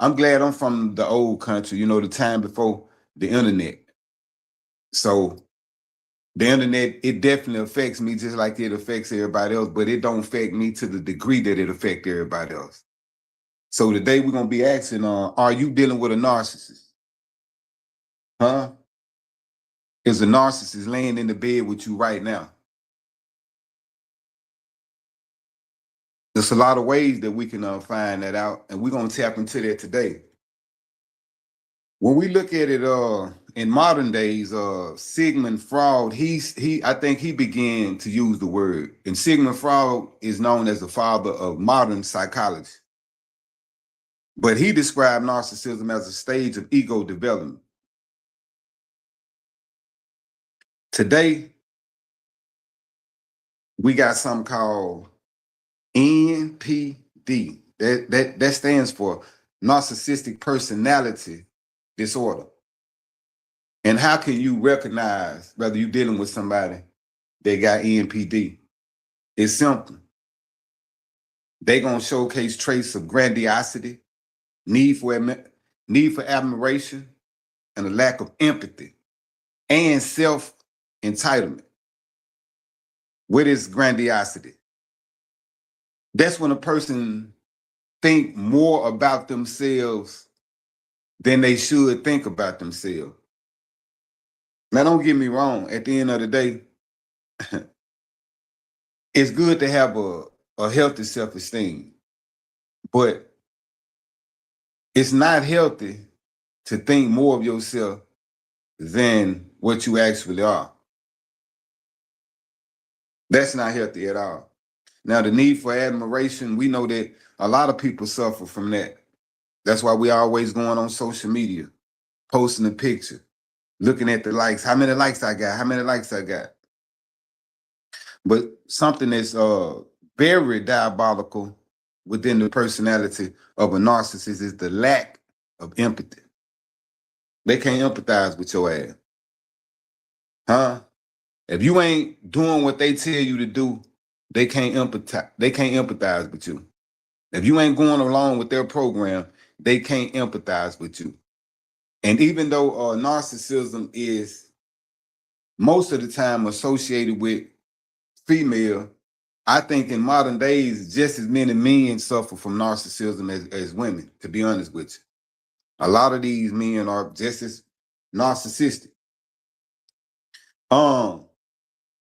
I'm glad I'm from the old country, you know, the time before the internet. So the internet, it definitely affects me just like it affects everybody else, but it don't affect me to the degree that it affects everybody else. So today we're gonna be asking, are you dealing with a narcissist? Huh? Is a narcissist laying in the bed with you right now? There's a lot of ways that we can find that out, and we're gonna tap into that today. When we look at it in modern days, Sigmund Freud, I think he began to use the word. And Sigmund Freud is known as the father of modern psychology. But he described narcissism as a stage of ego development. Today, we got something called NPD. That stands for narcissistic personality disorder. And how can you recognize whether you're dealing with somebody that got NPD? It's simple. They're going to showcase traits of grandiosity, need for admiration, and a lack of empathy and self-entitlement. What is grandiosity? That's when a person think more about themselves than they should think about themselves. Now, don't get me wrong. At the end of the day, it's good to have a healthy self-esteem, but it's not healthy to think more of yourself than what you actually are. That's not healthy at all. Now, the need for admiration, we know that a lot of people suffer from that. That's why we always going on social media, posting a picture, looking at the likes. How many likes I got? How many likes I got? But something that's very diabolical within the personality of a narcissist is the lack of empathy. They can't empathize with your ass. Huh? If you ain't doing what they tell you to do, they can't empathize. They can't empathize with you. If you ain't going along with their program, they can't empathize with you. And even though narcissism is most of the time associated with female, I think in modern days, just as many men suffer from narcissism as women, to be honest with you. A lot of these men are just as narcissistic.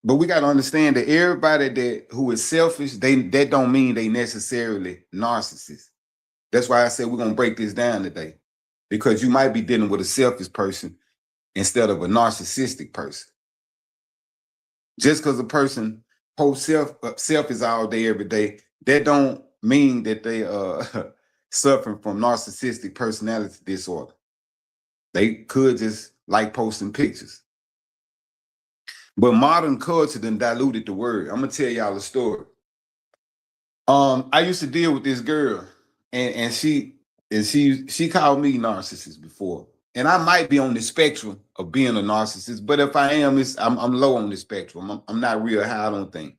But we got to understand that everybody who is selfish, that don't mean they necessarily narcissists. That's why I said we're going to break this down today, because you might be dealing with a selfish person instead of a narcissistic person. Just because a person posts selfies all day, every day, that don't mean that they suffering from narcissistic personality disorder. They could just like posting pictures. But modern culture done diluted the word. I'm gonna tell y'all a story. I used to deal with this girl, and she called me narcissist before. And I might be on the spectrum of being a narcissist, but if I am, I'm low on the spectrum. I'm not real high, I don't think.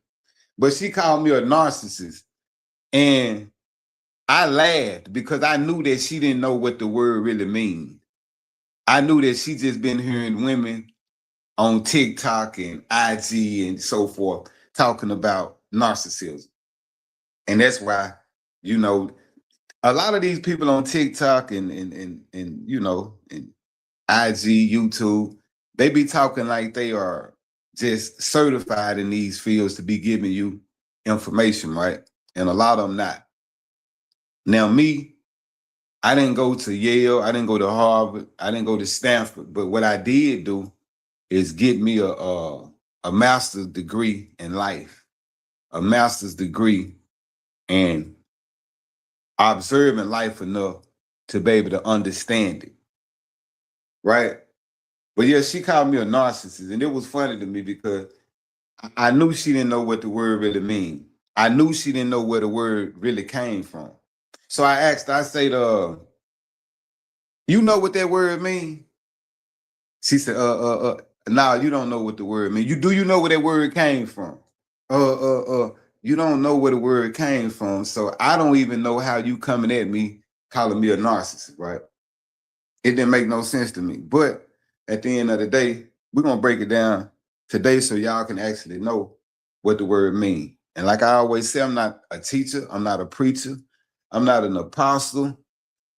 But she called me a narcissist, and I laughed because I knew that she didn't know what the word really means. I knew that she just been hearing women on TikTok and IG and so forth talking about narcissism. And that's why, you know, a lot of these people on TikTok and you know, and IG, YouTube, they be talking like they are just certified in these fields to be giving you information, right? And a lot of them not. Now, me, I didn't go to Yale, I didn't go to Harvard, I didn't go to Stanford, but what I did do is get me a master's degree in life, a master's degree in observing life enough to be able to understand it, right? But yeah, she called me a narcissist, and it was funny to me because I knew she didn't know what the word really means. I knew she didn't know where the word really came from. So I asked her, I said, you know what that word means? She said, nah, you don't know what the word means. You know where that word came from? You don't know where the word came from. So I don't even know how you coming at me calling me a narcissist, right? It didn't make no sense to me. But at the end of the day, we're gonna break it down today so y'all can actually know what the word means. And like I always say, I'm not a teacher, I'm not a preacher, I'm not an apostle,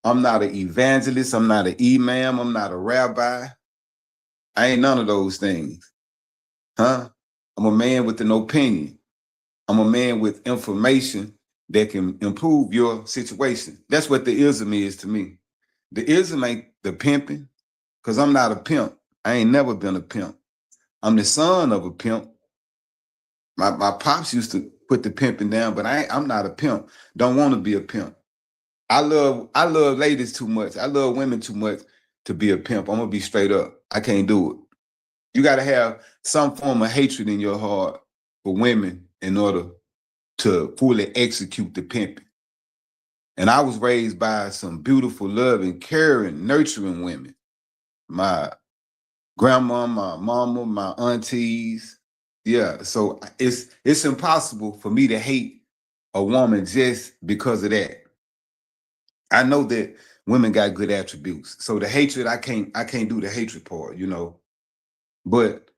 I'm not an evangelist, I'm not an imam, I'm not a rabbi. I ain't none of those things. Huh? I'm a man with an opinion. I'm a man with information that can improve your situation. That's what the ism is to me. The ism ain't the pimping, because I'm not a pimp. I ain't never been a pimp. I'm the son of a pimp. My pops used to put the pimping down, but I'm not a pimp. Don't want to be a pimp. I love ladies too much. I love women too much to be a pimp. I'm gonna be straight up. I can't do it. You got to have some form of hatred in your heart for women in order to fully execute the pimping. And I was raised by some beautiful, loving, caring, nurturing women. My grandma, my mama, my aunties. Yeah, so it's impossible for me to hate a woman just because of that. I know that women got good attributes. So the hatred, I can't do the hatred part, you know. But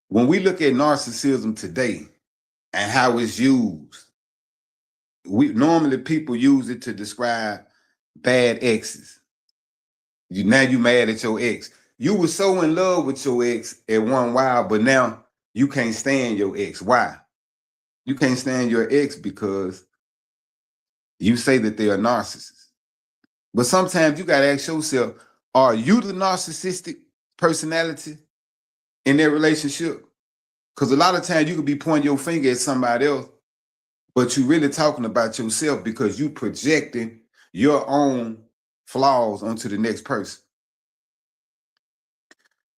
when we look at narcissism today and how it's used, people use it to describe bad exes. Now you mad at your ex. You were so in love with your ex at one while, but now you can't stand your ex. Why? You can't stand your ex because you say that they're a narcissist. But sometimes you got to ask yourself, are you the narcissistic personality in that relationship? Because a lot of times you could be pointing your finger at somebody else, but you're really talking about yourself because you projecting your own flaws onto the next person.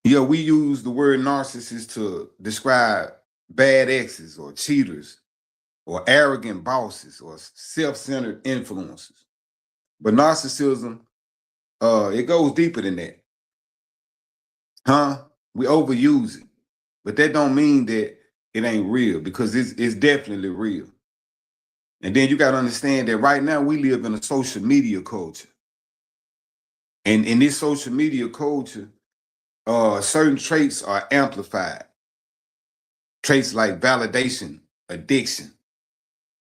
Yeah, we use the word narcissist to describe bad exes or cheaters or arrogant bosses or self-centered influencers. But narcissism, it goes deeper than that. Huh? We overuse it. But that don't mean that it ain't real, because it's definitely real. And then you got to understand that right now we live in a social media culture. And in this social media culture, certain traits are amplified. Traits like validation, addiction.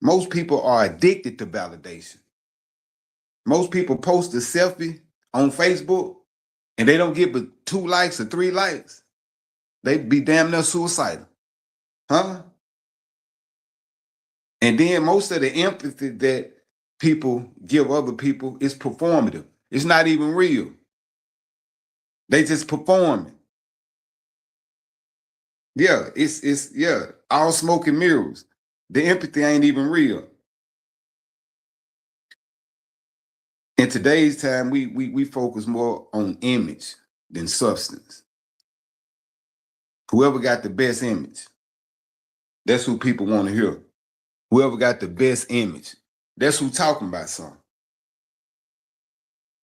Most people are addicted to validation. Most people post a selfie on Facebook and they don't get but 2 likes or 3 likes. They be damn near suicidal. Huh? And then most of the empathy that people give other people is performative. It's not even real. They just performing. Yeah, it's all smoke and mirrors. The empathy ain't even real. In today's time, we focus more on image than substance. Whoever got the best image, that's who people want to hear. Whoever got the best image, that's who talking about something.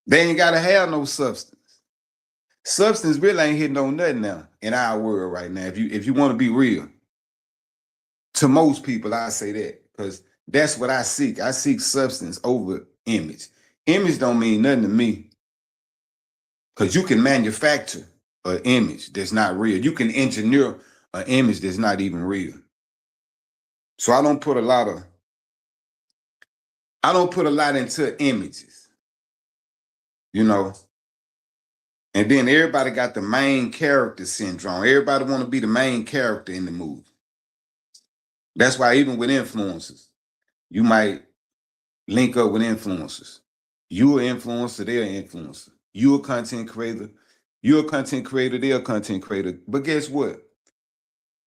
They ain't got to have no substance. Substance really ain't hitting on nothing now in our world right now. If you want to be real, to most people, I say that because that's what I seek. I seek substance over image. Image don't mean nothing to me because you can manufacture an image that's not real. You can engineer an image that's not even real. So I don't put a lot into images, you know. And then everybody got the main character syndrome. Everybody want to be the main character in the movie. That's why even with influencers, you might link up with influencers. You're an influencer, they're an influencer. You're a content creator, they're a content creator. But guess what?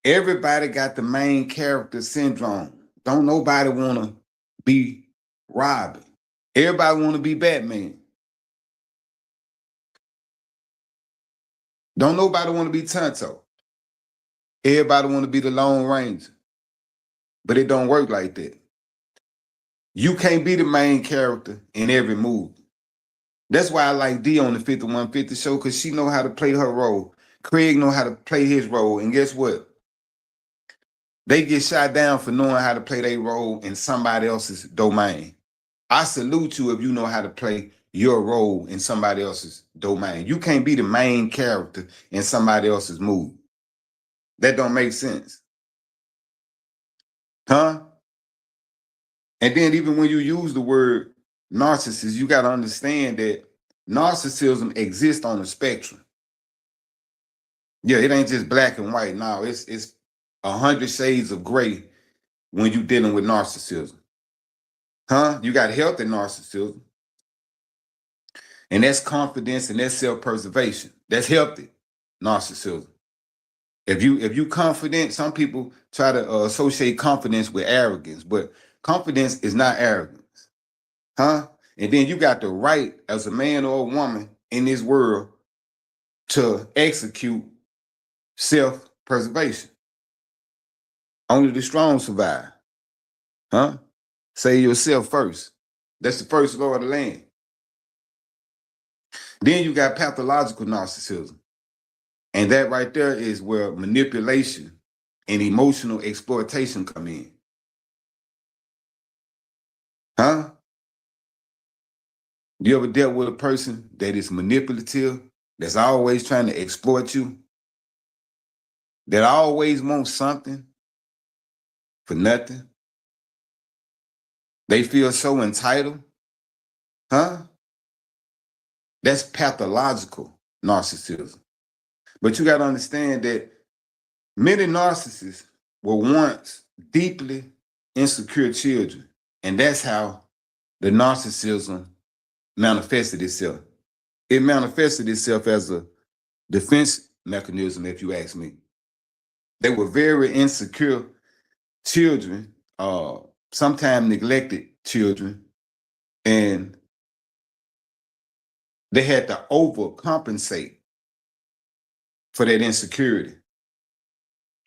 Everybody got the main character syndrome. Don't nobody want to be Robin. Everybody want to be Batman. Don't nobody want to be Tonto. Everybody want to be the Lone Ranger. But it don't work like that. You can't be the main character in every movie. That's why I like D on the 5150 show, because she know how to play her role. Craig know how to play his role. And guess what? They get shot down for knowing how to play their role in somebody else's domain. I salute you if you know how to play your role in somebody else's domain. You can't be the main character in somebody else's movie. That don't make sense. Huh? And then even when you use the word narcissist, you got to understand that narcissism exists on a spectrum. Yeah, it ain't just black and white. No, it's 100 shades of gray when you dealing with narcissism. Huh? You got healthy narcissism, and that's confidence and that's self-preservation. That's healthy narcissism. If you confident, some people try to associate confidence with arrogance, but confidence is not arrogance. Huh? And then you got the right as a man or a woman in this world to execute self-preservation. Only the strong survive. Huh? Save yourself first. That's the first law of the land. Then you got pathological narcissism. And that right there is where manipulation and emotional exploitation come in. Huh? You ever dealt with a person that is manipulative, that's always trying to exploit you, that always wants something for nothing? They feel so entitled. Huh? That's pathological narcissism. But you got to understand that many narcissists were once deeply insecure children. And that's how the narcissism manifested itself. It manifested itself as a defense mechanism, if you ask me. They were very insecure children, sometimes neglected children, and they had to overcompensate for that insecurity.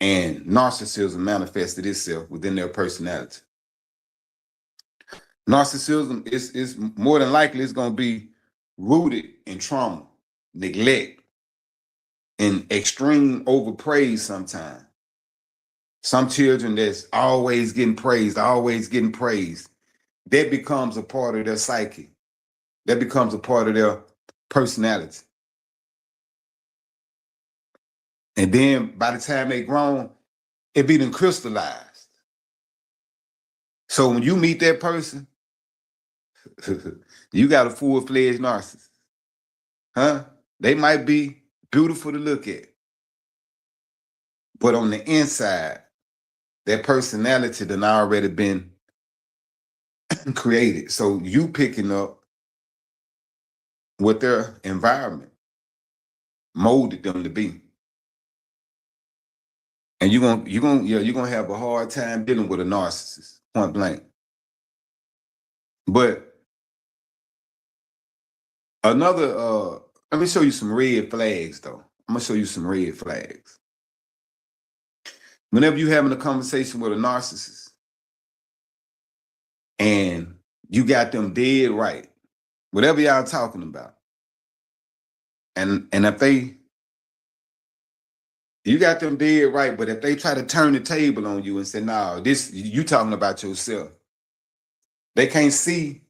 And narcissism manifested itself within their personality. Narcissism is more than likely it's going to be rooted in trauma, neglect, and extreme overpraise sometimes. Some children that's always getting praised, that becomes a part of their psyche. That becomes a part of their personality. And then by the time they grown, it be then crystallized. So when you meet that person, you got a full-fledged narcissist. Huh? They might be beautiful to look at, but on the inside, their personality done already been created. So you picking up what their environment molded them to be. And you're gonna have a hard time dealing with a narcissist, point blank. But another, let me show you some red flags though. I'm gonna show you some red flags. Whenever you're having a conversation with a narcissist and you got them dead right, whatever y'all talking about, and if you got them dead right, but if they try to turn the table on you and say, no, this you talking about yourself, they can't see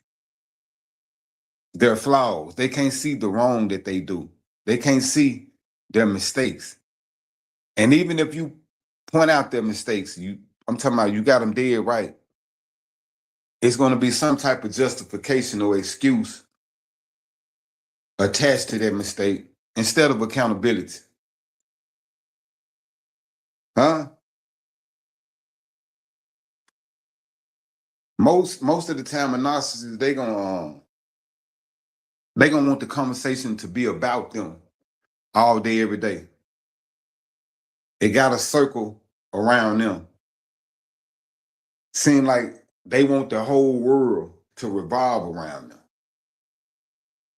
their flaws. They can't see the wrong that they do. They can't see their mistakes. And even if you point out their mistakes, I'm talking about you got them dead right, it's going to be some type of justification or excuse attached to that mistake instead of accountability. Huh? Most of the time, a narcissist, they gonna want the conversation to be about them all day, every day. It got to circle around them. Seem like they want the whole world to revolve around them.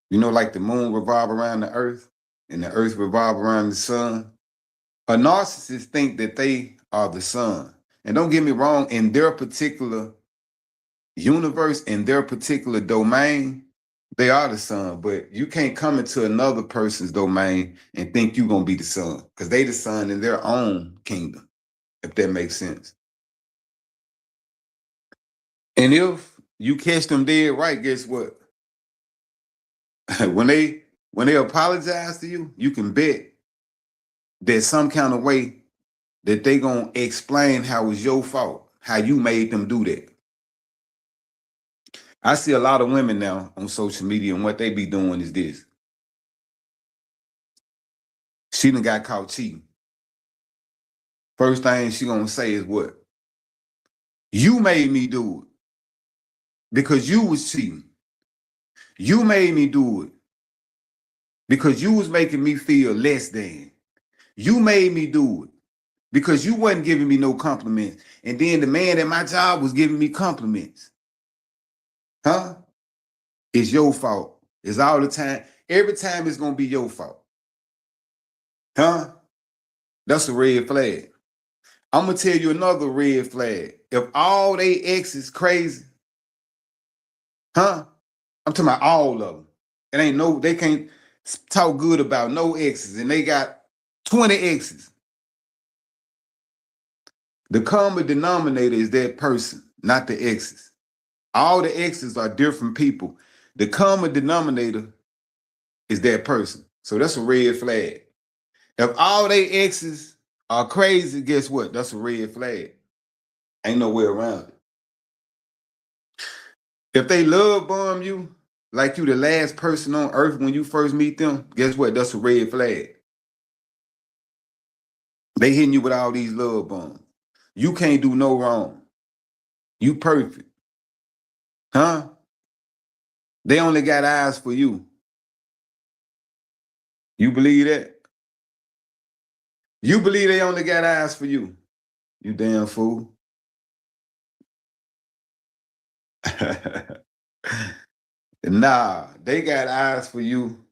You know, like the moon revolve around the earth and the earth revolve around the sun. A narcissist think that they are the sun. And don't get me wrong, in their particular universe, in their particular domain, they are the sun. But you can't come into another person's domain and think you're going to be the sun, because they the sun in their own kingdom, if that makes sense. And if you catch them dead right, guess what? when they apologize to you, you can bet there's some kind of way that they gonna explain how it's your fault, how you made them do that. I see a lot of women now on social media, and what they be doing is this. She done got caught cheating. First thing she gonna say is what? You made me do it because you was cheating. You made me do it because you was making me feel less than. You made me do it because you wasn't giving me no compliments. And then the man at my job was giving me compliments. Huh? It's your fault. It's all the time. Every time it's gonna be your fault. Huh? That's a red flag. I'm gonna tell you another red flag. If all they exes crazy, huh? I'm talking about all of them. It ain't no, they can't talk good about no exes, and they got 20 exes. The common denominator is that person, not the exes. All the exes are different people. The common denominator is that person. So that's a red flag. If all they exes are crazy, guess what? That's a red flag. Ain't no way around it. If they love bomb you, like you the last person on earth when you first meet them, guess what? That's a red flag. They hitting you with all these love bombs. You can't do no wrong. You perfect. Huh? They only got eyes for you. You believe that? You believe they only got eyes for you? You damn fool. Nah, they got eyes for you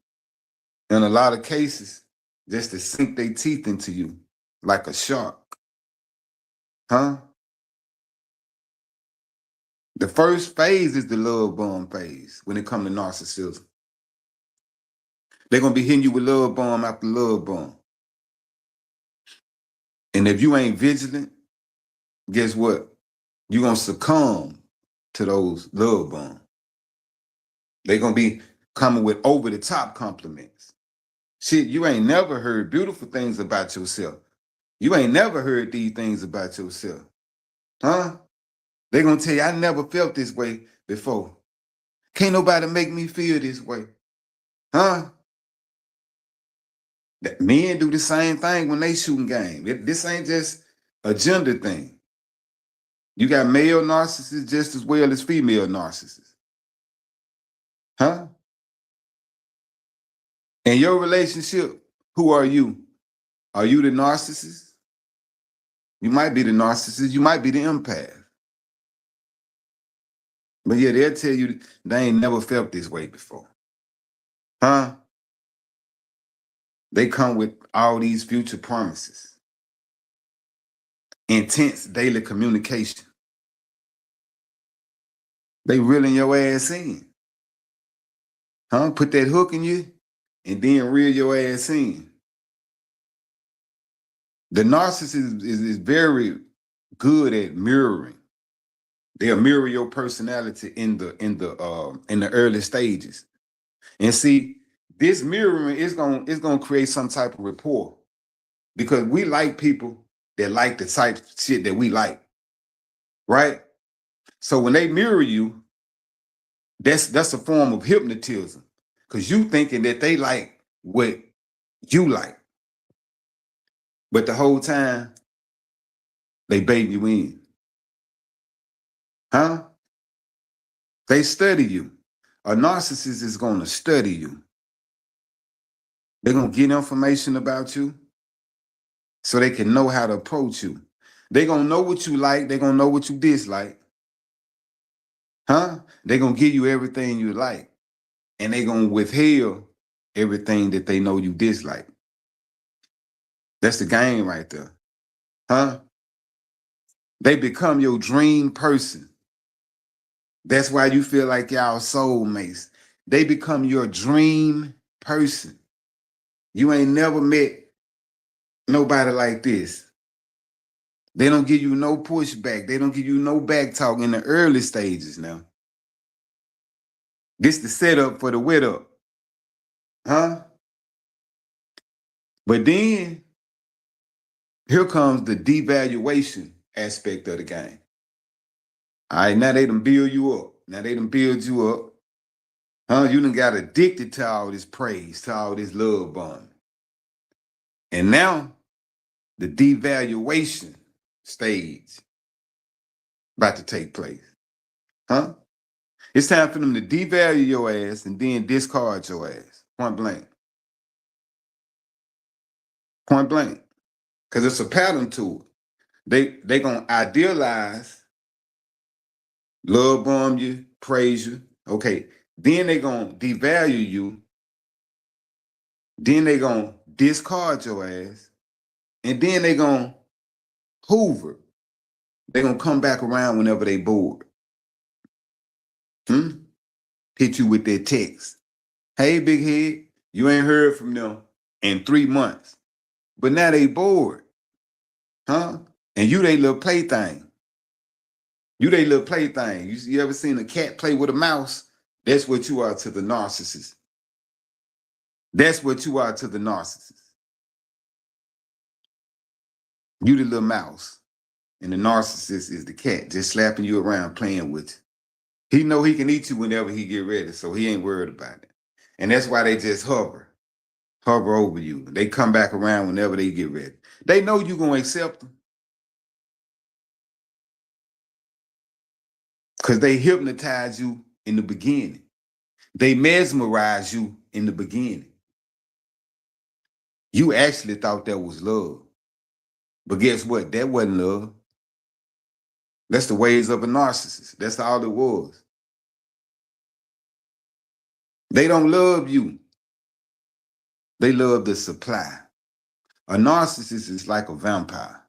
in a lot of cases just to sink their teeth into you like a shark. Huh? The first phase is the love bomb phase when it comes to narcissism. They're going to be hitting you with love bomb after love bomb. And if you ain't vigilant, guess what? You're going to succumb to those love bombs. They're going to be coming with over-the-top compliments. Shit, you ain't never heard beautiful things about yourself. You ain't never heard these things about yourself. Huh? They're going to tell you, I never felt this way before. Can't nobody make me feel this way. Huh? Men do the same thing when they shooting game. This ain't just a gender thing. You got male narcissists just as well as female narcissists. Huh? In your relationship, who are you? Are you the narcissist? You might be the narcissist. You might be the empath. But yeah, they'll tell you they ain't never felt this way before. Huh? They come with all these future promises. Intense daily communication. They reeling your ass in. Huh? Put that hook in you and then reel your ass in. The narcissist is very good at mirroring. They'll mirror your personality in the early stages. And see, this mirroring is gonna create some type of rapport because we like people that like the type of shit that we like, right? So when they mirror you, that's a form of hypnotism because you thinking that they like what you like, but the whole time they bait you in, huh? They study you. A narcissist is gonna study you. They're gonna get information about you so they can know how to approach you. They're gonna know what you like, they're gonna know what you dislike. Huh? They're gonna give you everything you like, and they're gonna withhold everything that they know you dislike. That's the game right there. Huh? They become your dream person. That's why you feel like y'all soulmates. They become your dream person. You ain't never met nobody like this. They don't give you no pushback. They don't give you no back talk in the early stages now. This the setup for the wet up. Huh? But then here comes the devaluation aspect of the game. All right, now they done build you up. Now they done build you up. Huh? You done got addicted to all this praise, to all this love bombing. And now the devaluation stage about to take place. Huh? It's time for them to devalue your ass and then discard your ass. Point blank. Point blank. Because it's a pattern to it. They gonna idealize, love bomb you, praise you. Okay. Then they gonna devalue you. Then they gonna discard your ass. And then they gonna hoover. They gonna come back around whenever they bored. Hit you with their text. Hey, big head, you ain't heard from them in 3 months. But now they bored. Huh? And you they little plaything. You they little plaything. You ever seen a cat play with a mouse? That's what you are to the narcissist. That's what you are to the narcissist. You the little mouse. And the narcissist is the cat, just slapping you around, playing with you. He know he can eat you whenever he get ready, so he ain't worried about it. And that's why they just hover over you. They come back around whenever they get ready. They know you gonna accept them. Because they hypnotize you in the beginning. They mesmerize you in the beginning. You actually thought that was love. But guess what? That wasn't love. That's the ways of a narcissist. That's all it was. They don't love you. They love the supply. A narcissist is like a vampire.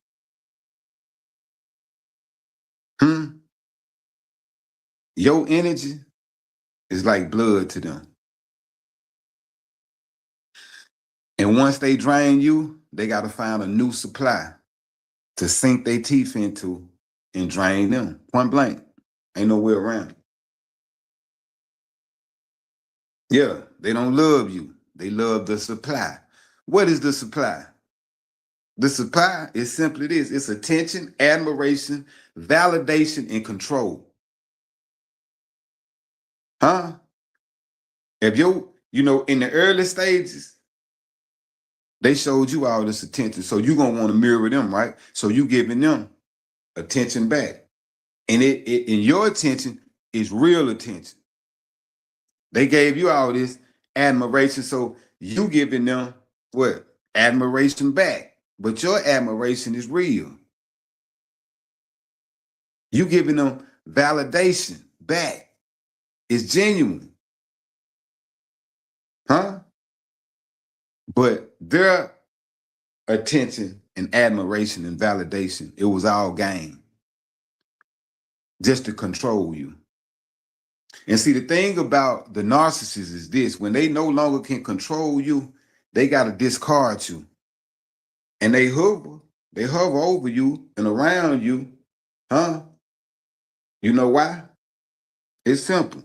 Your energy is like blood to them. And once they drain you, they got to find a new supply to sink their teeth into and drain them. Point blank. Ain't no way around it. Yeah, they don't love you. They love the supply. What is the supply? The supply is simply this. It's attention, admiration, validation, and control. Huh? If in the early stages, they showed you all this attention. So you're going to want to mirror them, right? So you giving them attention back. And and your attention is real attention. They gave you all this admiration. So you giving them what? Admiration back. But your admiration is real. You giving them validation back. It's genuine. Huh? But their attention and admiration and validation, it was all game. Just to control you. And see, the thing about the narcissist is this: when they no longer can control you, they got to discard you. And they hover over you and around you. Huh? You know why? It's simple.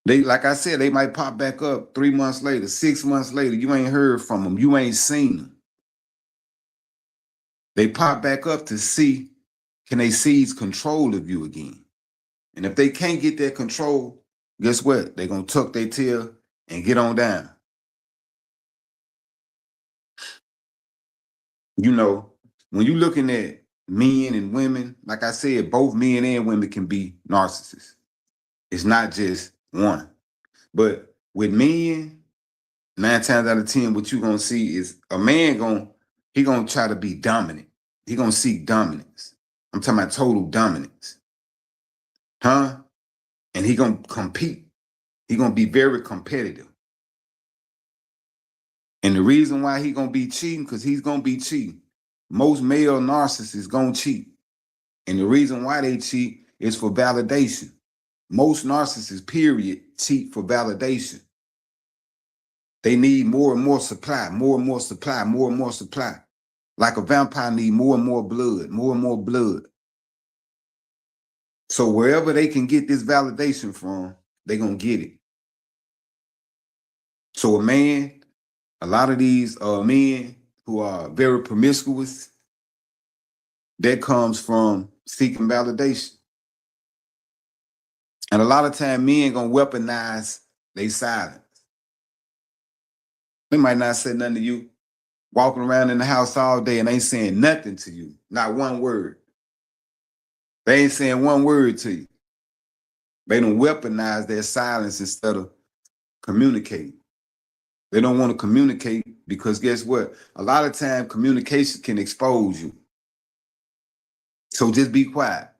They, like I said, they might pop back up 3 months later, 6 months later. You ain't heard from them. You ain't seen them. They pop back up to see, can they seize control of you again? And if they can't get that control, guess what? They're going to tuck their tail and get on down. When you're looking at men and women, like I said, both men and women can be narcissists. It's not just one. But with men, 9 times out of 10, what you're going to see is a man going to try to be dominant. He going to seek dominance. I'm talking about total dominance. Huh? And he going to compete. He going to be very competitive. And the reason why he going to be cheating, because he's going to be cheating. Most male narcissists going to cheat. And the reason why they cheat is for validation. Most narcissists, period, cheat for validation. They need more and more supply, more and more supply, more and more supply. Like a vampire need more and more blood, more and more blood. So wherever they can get this validation from, they're going to get it. So a lot of these men who are very promiscuous, that comes from seeking validation. And a lot of time men going to weaponize their silence. They might not say nothing to you, walking around in the house all day and ain't saying nothing to you, not one word. They ain't saying one word to you. They don't weaponize their silence instead of communicating. They don't want to communicate because guess what? A lot of time communication can expose you. So just be quiet.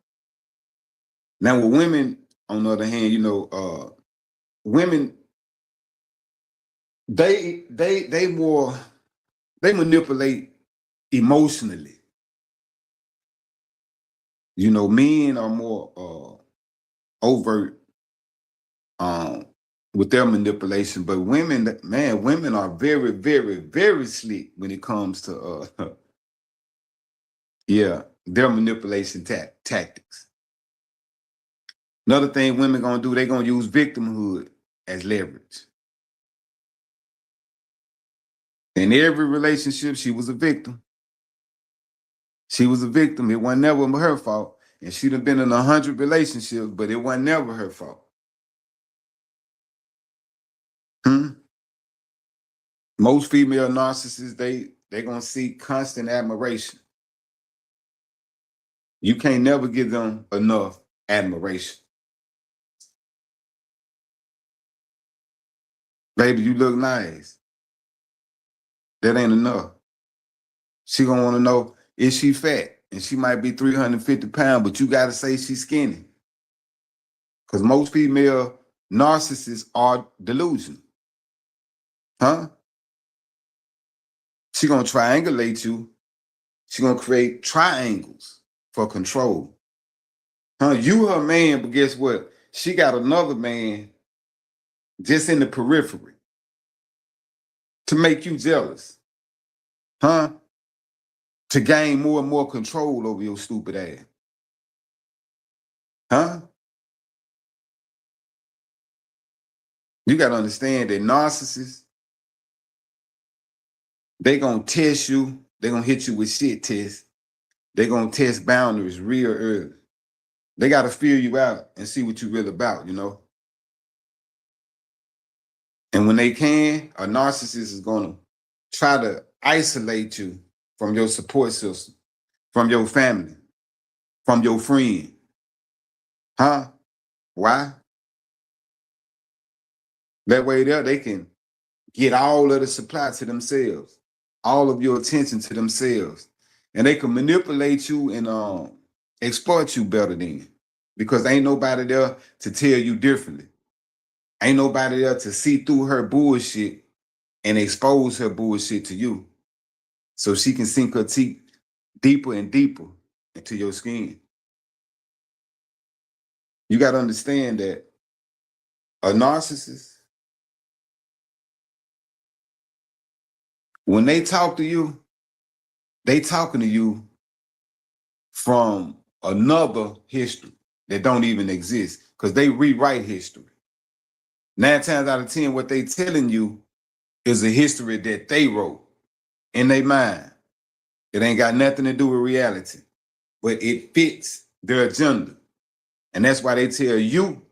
Now with women, on the other hand, women, they manipulate emotionally. Men are more overt with their manipulation, but women are very, very, very slick when it comes to their manipulation tactics. Another thing women gonna do, they gonna use victimhood as leverage. In every relationship, she was a victim. She was a victim. It wasn't never her fault. And she'd have been in 100 relationships, but it wasn't never her fault. Most female narcissists, they gonna seek constant admiration. You can't never give them enough admiration. Baby, you look nice. That ain't enough. She gonna wanna know, is she fat? And she might be 350 pounds, but you gotta say she's skinny. Because most female narcissists are delusional. She gonna triangulate you. She gonna create triangles for control. You her man, but guess what? She got another man just in the periphery to make you jealous. To gain more and more control over your stupid ass. You got to understand that narcissists, they going to test you. They going to hit you with shit tests. They going to test boundaries real early. They got to feel you out and see what you really about, And when they can, a narcissist is going to try to isolate you from your support system, from your family, from your friend. Why? That way there, they can get all of the supply to themselves, all of your attention to themselves. And they can manipulate you and exploit you better than you because ain't nobody there to tell you differently. Ain't nobody there to see through her bullshit and expose her bullshit to you so she can sink her teeth deeper and deeper into your skin. You got to understand that a narcissist, when they talk to you, they talking to you from another history that don't even exist because they rewrite history. 9 times out of 10, what they telling you is a history that they wrote in their mind. It ain't got nothing to do with reality, but it fits their agenda. And that's why they tell you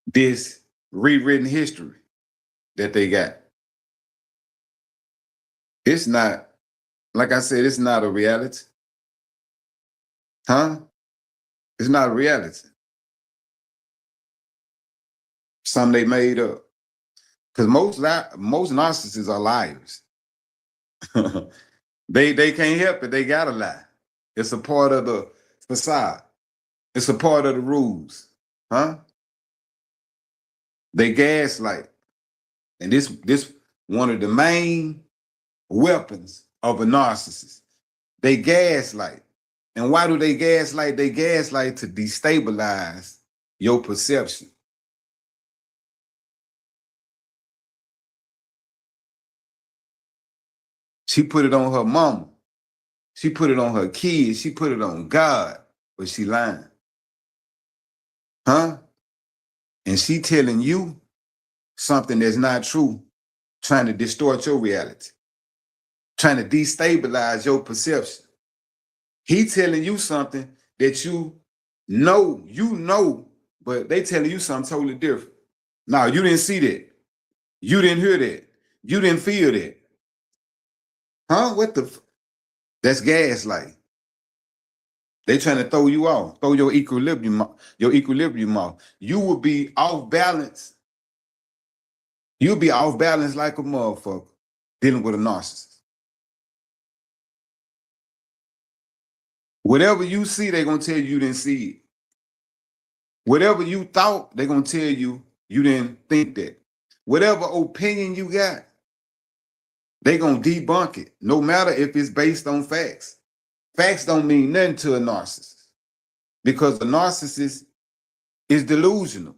this rewritten history that they got. It's not, like I said, it's not a reality. It's not a reality. Something they made up. Because most narcissists are liars. They can't help it. They gotta lie. It's a part of the facade. It's a part of the rules. They gaslight. And this one of the main weapons of a narcissist. They gaslight. And why do they gaslight? They gaslight to destabilize your perception. She put it on her mama. She put it on her kids. She put it on God, but she lying. and she telling you something that's not true, trying to distort your reality, trying to destabilize your perception. He telling you something that you know, but they telling you something totally different. No, you didn't see that. You didn't hear that. You didn't feel that. Huh? That's gaslight. They trying to throw you off, throw your equilibrium off. You will be off balance. You'll be off balance like a motherfucker dealing with a narcissist. Whatever you see, they're gonna tell you didn't see it. Whatever you thought, they're gonna tell you didn't think that. Whatever opinion you got, they're gonna debunk it, no matter if it's based on facts. Facts don't mean nothing to a narcissist because the narcissist is delusional.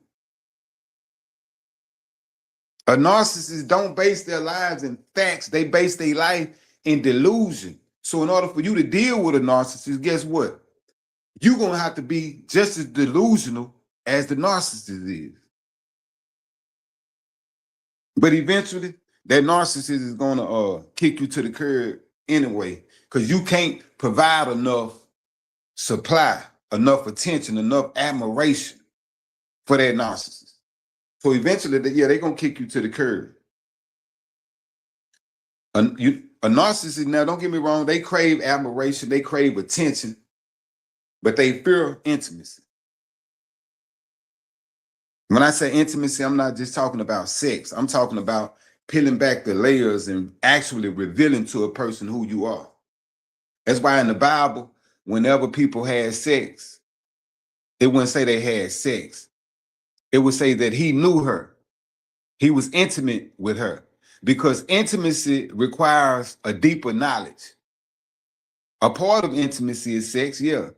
A narcissist don't base their lives in facts. They base their life in delusion. So in order for you to deal with a narcissist, guess what? You're going to have to be just as delusional as the narcissist is. But eventually, that narcissist is going to kick you to the curb anyway, because you can't provide enough supply, enough attention, enough admiration for that narcissist. So eventually, they're going to kick you to the curb. A narcissist, now don't get me wrong, they crave admiration, they crave attention, but they fear intimacy. When I say intimacy, I'm not just talking about sex. I'm talking about peeling back the layers and actually revealing to a person who you are. That's why in the Bible, whenever people had sex, it wouldn't say they had sex. It would say that he knew her. He was intimate with her, because intimacy requires a deeper knowledge. A part of intimacy is sex, yeah.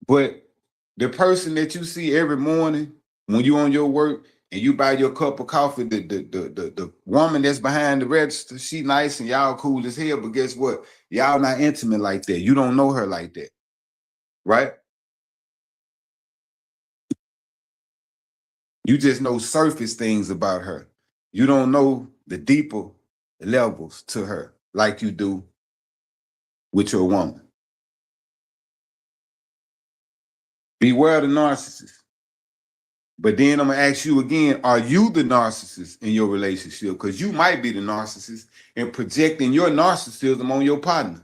But the person that you see every morning when you on your work and you buy your cup of coffee, the woman that's behind the register, she nice and y'all cool as hell, but guess what? Y'all not intimate like that. You don't know her like that, right? You just know surface things about her. You don't know the deeper levels to her like you do with your woman. Beware the narcissist. But then I'm going to ask you again, are you the narcissist in your relationship? Because you might be the narcissist and projecting your narcissism on your partner.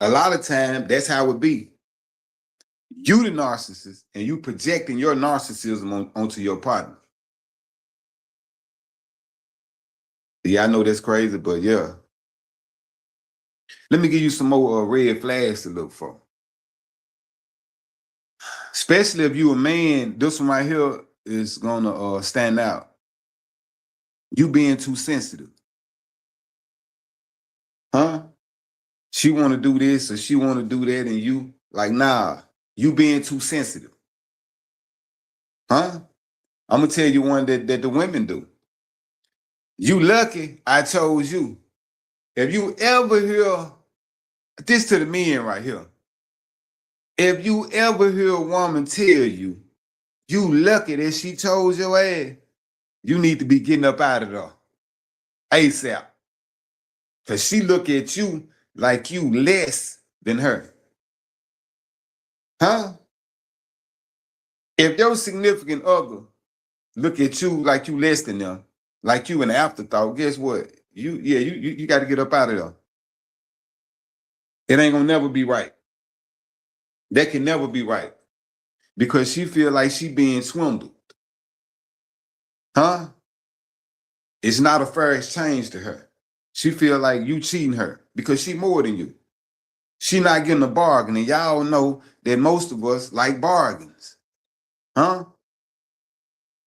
A lot of time, that's how it be. You the narcissist and you projecting your narcissism onto your partner. Yeah, I know that's crazy, but yeah. Let me give you some more red flags to look for. Especially if you a man, this one right here is gonna stand out. You being too sensitive. Huh? She want to do this or she want to do that, and you like, nah, you being too sensitive. Huh? I'm gonna tell you one that the women do. You lucky I chose you. If you ever hear this to the men right here, if you ever hear a woman tell you, you lucky that she chose your ass, you need to be getting up out of there ASAP. Because she look at you like you less than her. Huh? If your significant other look at you like you less than them, like you an afterthought, guess what? You got to get up out of there. It ain't gonna never be right. That can never be right. Because she feel like she being swindled. Huh? It's not a fair exchange to her. She feel like you cheating her because she more than you. She not getting a bargain. And y'all know that most of us like bargains. Huh?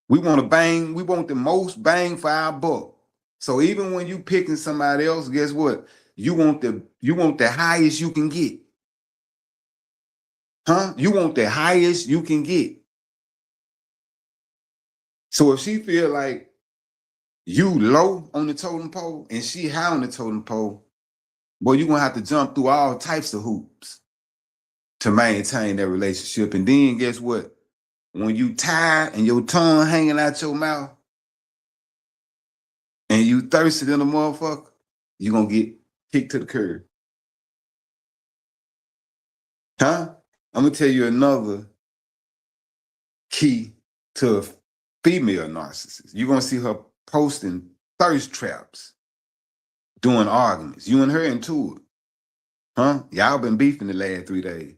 We want to bang. We want the most bang for our buck. So even when you picking somebody else, guess what? You want the highest you can get. Huh? You want the highest you can get. So if she feel like you low on the totem pole and she high on the totem pole, boy, you're going to have to jump through all types of hoops to maintain that relationship. And then guess what? when you tired and your tongue hanging out your mouth and you thirsty in a motherfucker, you gonna get kicked to the curb. Huh? I'm gonna tell you another key to a female narcissist. You're gonna see her posting thirst traps during arguments. You and her into it. Huh? Y'all been beefing the last 3 days.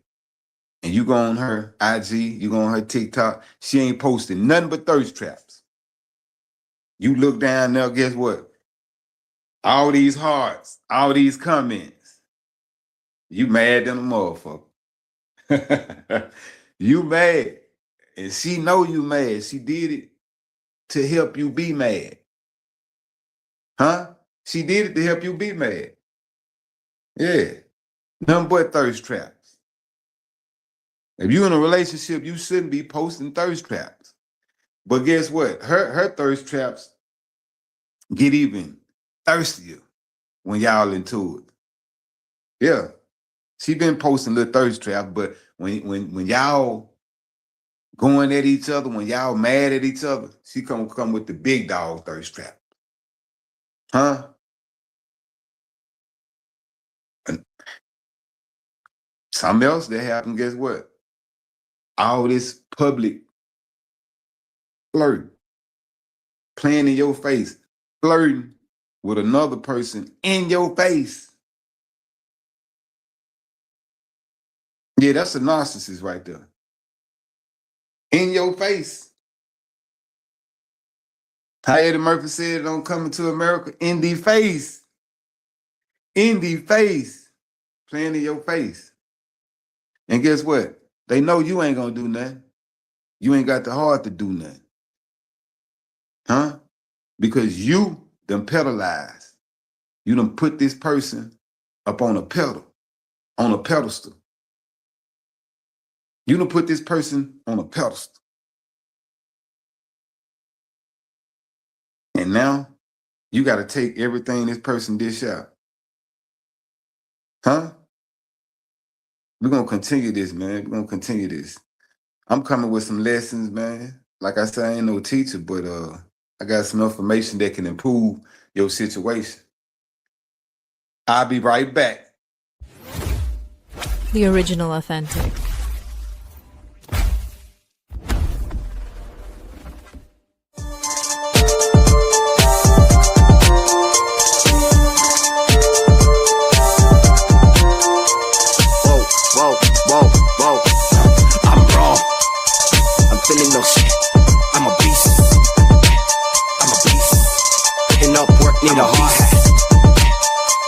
And you go on her IG, you go on her TikTok, she ain't posting nothing but thirst traps. You look down there, guess what? All these hearts, all these comments. You mad than a motherfucker. You mad. And she know you mad. She did it to help you be mad. Huh? She did it to help you be mad. Yeah. Nothing but thirst traps. If you're in a relationship, you shouldn't be posting thirst traps. But guess what? Her thirst traps get even thirstier when y'all into it. Yeah. She been posting little thirst traps, but when y'all going at each other, when y'all mad at each other, she come with the big dog thirst trap. Huh? And something else that happened, guess what? All this public flirt, playing in your face, flirting with another person in your face. Yeah, that's a narcissist right there. In your face. How Eddie Murphy said it on Coming to America, in the face. In the face. Playing in your face. And guess what? They know you ain't gonna do nothing. You ain't got the heart to do nothing. Huh? Because you done pedalized. You done put this person up on a pedestal. You done put this person on a pedestal. And now you got to take everything this person dish out. Huh? We're going to continue this, man. We're going to continue this. I'm coming with some lessons, man. Like I said, I ain't no teacher, but I got some information that can improve your situation. I'll be right back. The original authentic. Whoa. I'm raw. I'm feeling no shit. I'm a beast. I'm a beast. Getting up work, need a hard hat.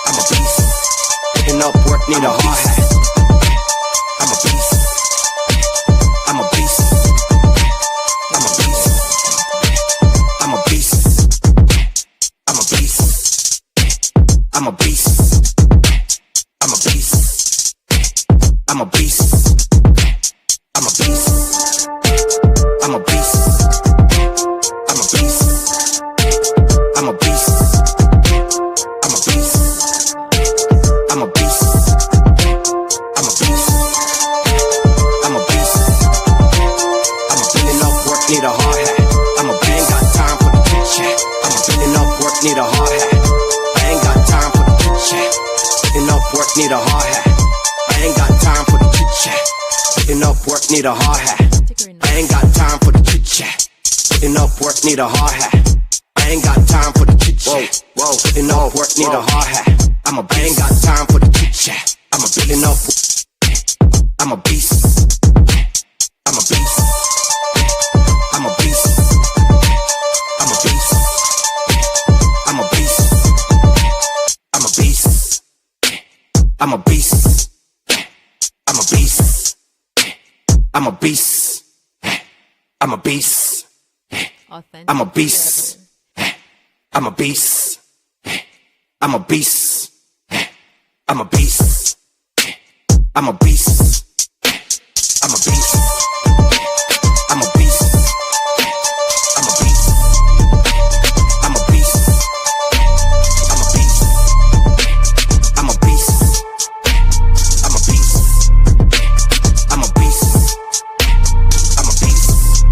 I'm a beast. Getting up work, need a hard hat. I'm a beast. I'm a beast. I'm a beast. I'm a beast. I'm a beast. I'm a beast. I'm a beast. I'm a beast. I'm a beast. I'm a beast. I'm a beast. I'm a beast. I'm a beast. I'm a beast. I'm a beast. I'm a beast. I'm a feeling up work, need a hard hat. I'm a ain't got time for the chit chat. I'm a feeling up work, need a hard hat. I ain't got time for the chit chat. Feeling up work, need a hard hat. I ain't got time for the chit chat. Getting up work, need a hard hat. I ain't got time for the chit chat. Getting up work, need a hard hat. I ain't got time for the chit chat. Getting up work, need a hard hat. I ain't got time for the chit chat. I'm a getting up. I'm a beast. I'm a beast. I'm a beast. I'm a beast. I'm a beast. I'm a beast. I'm a beast. I'm a beast. I'm a beast. I'm a beast. Authentic. I'm a beast. I'm a beast. I'm a beast. I'm a beast. I'm a beast. I'm a beast. I'm a beast. I'm a beast. I'm a beast. I'm a beast. I'm a beast. I'm a beast. I'm a beast. I'm a beast.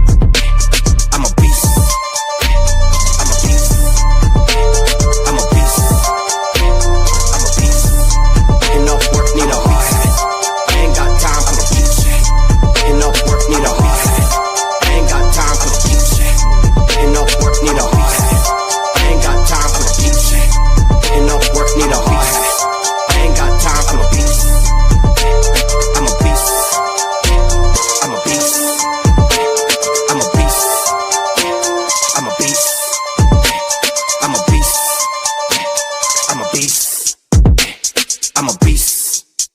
a beast.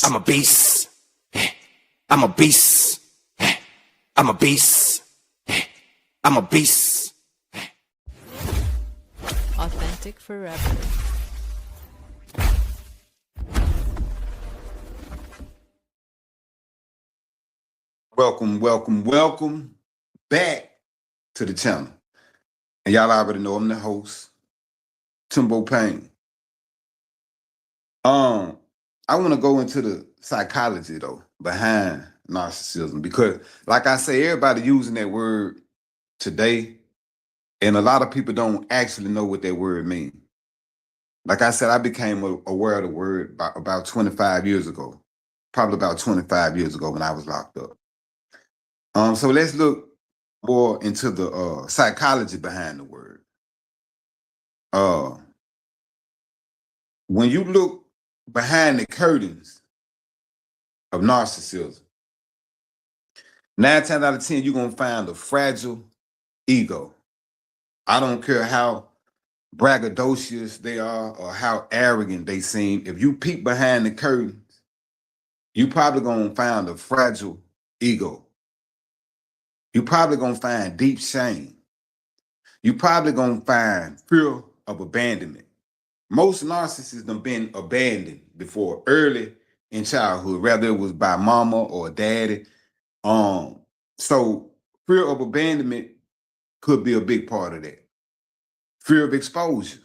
I'm a beast. I'm a beast. I'm a beast. I'm a beast. Authentic forever. Welcome back to the channel. And y'all already know I'm the host, Timbo Payne. I want to go into the psychology though behind narcissism because, like I say, everybody using that word today, and a lot of people don't actually know what that word means. Like I said, I became aware of the word about 25 years ago, probably about 25 years ago when I was locked up. So let's look more into the psychology behind the word. When you look behind the curtains of narcissism, 9 times out of 10, you're going to find a fragile ego. I don't care how braggadocious they are or how arrogant they seem. If you peek behind the curtains, you probably going to find a fragile ego. You probably going to find deep shame. You probably going to find fear of abandonment. Most narcissists have been abandoned before early in childhood, whether it was by mama or daddy. So fear of abandonment could be a big part of that. Fear of exposure.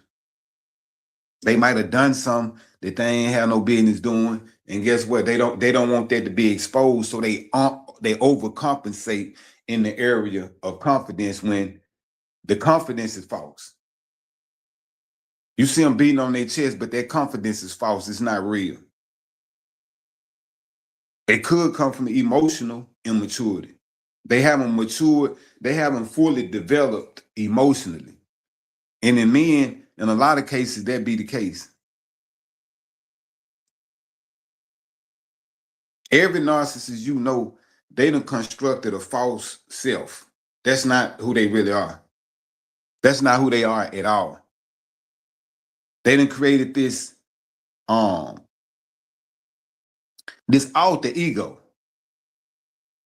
They might have done something that they ain't have no business doing, and guess what? They don't want that to be exposed, so they overcompensate in the area of confidence when the confidence is false. You see them beating on their chest, but their confidence is false. It's not real. It could come from emotional immaturity. They haven't matured. They haven't fully developed emotionally. And in men, in a lot of cases, that be the case. Every narcissist you know, they done constructed a false self. That's not who they really are. That's not who they are at all. They done created this alter ego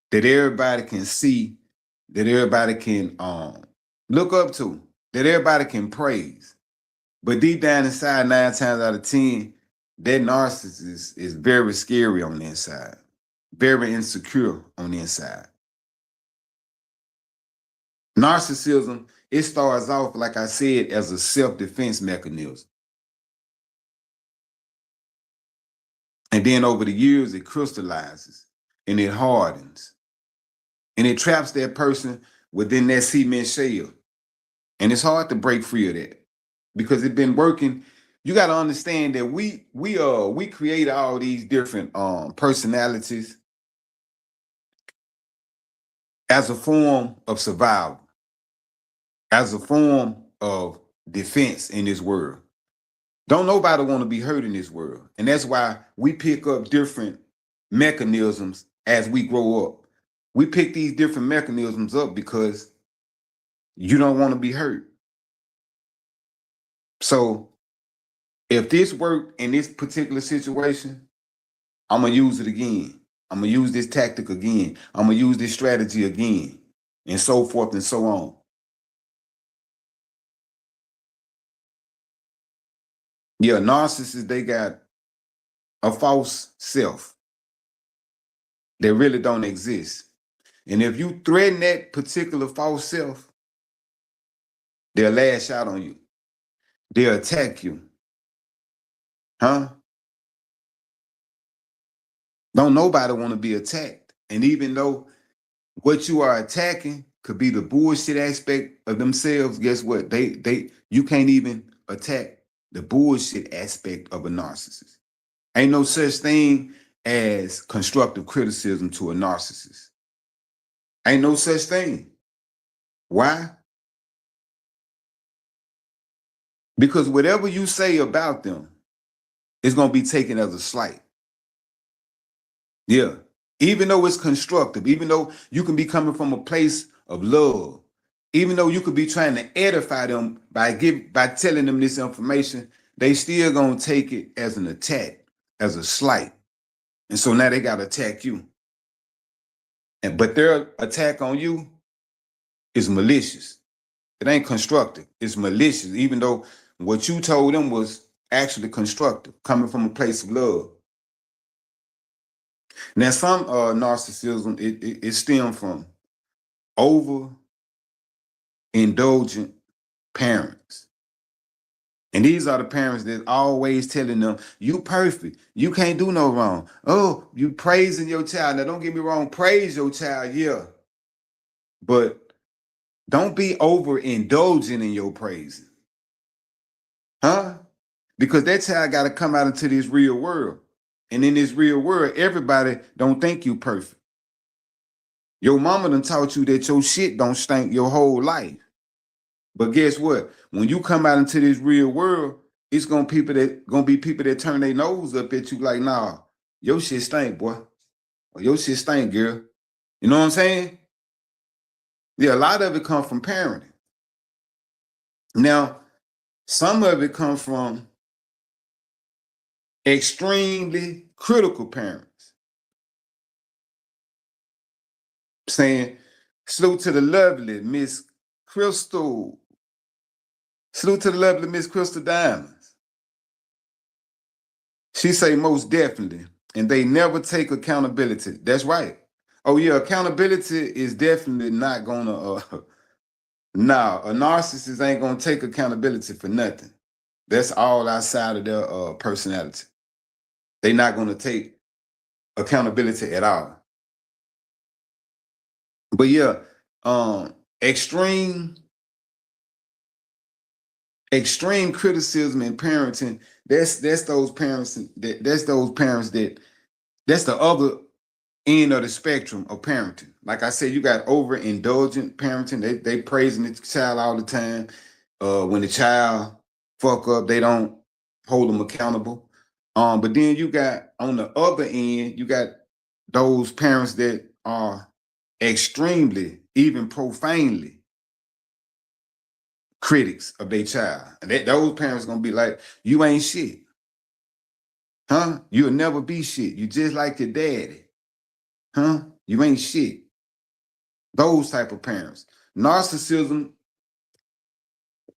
that everybody can see, that everybody can look up to, that everybody can praise. But deep down inside, 9 times out of 10, that narcissist is very scary on the inside, very insecure on the inside. Narcissism, it starts off, like I said, as a self-defense mechanism. And then over the years, it crystallizes and it hardens. And it traps that person within that cement shell. And it's hard to break free of that because it's been working. You got to understand that we create all these different personalities as a form of survival, as a form of defense in this world. Don't nobody want to be hurt in this world. And that's why we pick up different mechanisms as we grow up. We pick these different mechanisms up because you don't want to be hurt. So if this worked in this particular situation, I'm going to use it again. I'm going to use this tactic again. I'm going to use this strategy again, and so forth and so on. Yeah, narcissists, they got a false self that really don't exist. And if you threaten that particular false self, they'll lash out on you. They'll attack you. Huh? Don't nobody want to be attacked. And even though what you are attacking could be the bullshit aspect of themselves, guess what? You can't even attack the bullshit aspect of a narcissist. Ain't no such thing as constructive criticism to a narcissist. Ain't no such thing. Why? Because whatever you say about them is going to be taken as a slight. Yeah. Even though it's constructive, even though you can be coming from a place of love, even though you could be trying to edify them by telling them this information, they still gonna take it as an attack, as a slight. And so now they gotta attack you. But their attack on you is malicious. It ain't constructive. It's malicious, even though what you told them was actually constructive, coming from a place of love. Now, some narcissism, it stems from over indulgent parents. And these are the parents that always telling them, you perfect. You can't do no wrong. Oh, you praising your child. Now, don't get me wrong. Praise your child, yeah. But don't be overindulgent in your praising. Huh? Because that child got to come out into this real world. And in this real world, everybody don't think you perfect. Your mama done taught you that your shit don't stink your whole life. But guess what? When you come out into this real world, it's gonna be people that turn their nose up at you like, nah, your shit stink, boy. Or your shit stink, girl. You know what I'm saying? Yeah, a lot of it comes from parenting. Now, some of it comes from extremely critical parents saying, salute to the lovely Miss Crystal. Salute to the lovely Miss Crystal Diamonds. She say most definitely, and they never take accountability. That's right. Oh yeah, accountability is definitely not gonna. Nah, a narcissist ain't gonna take accountability for nothing. That's all outside of their personality. They're not gonna take accountability at all. But yeah, extreme criticism in parenting. That's those parents. That's those parents that. That's the other end of the spectrum of parenting. Like I said, you got overindulgent parenting. They praising the child all the time. When the child fuck up, they don't hold them accountable. But then you got on the other end, you got those parents that are extremely, even profanely critics of their child. And those parents gonna be like, you ain't shit. Huh? You'll never be shit. You just like your daddy. Huh? You ain't shit. Those type of parents. Narcissism,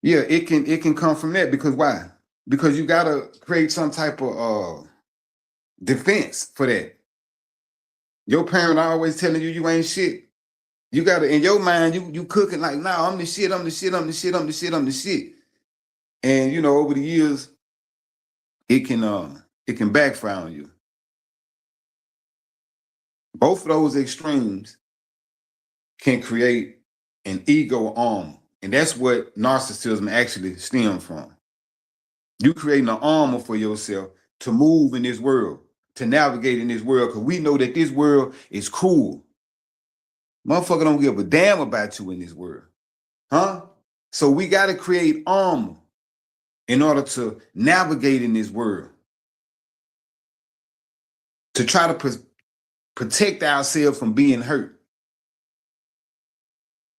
yeah, it can come from that because why? Because you gotta create some type of defense for that. Your parent always telling you ain't shit. You gotta in your mind, you cooking like, nah, I'm the shit, I'm the shit, I'm the shit, I'm the shit, I'm the shit. And you know, over the years, it can backfire on you. Both of those extremes can create an ego armor. And that's what narcissism actually stems from. You creating an armor for yourself to move in this world, to navigate in this world, because we know that this world is cruel. Motherfucker don't give a damn about you in this world. Huh? So we got to create armor in order to navigate in this world, to try to protect ourselves from being hurt.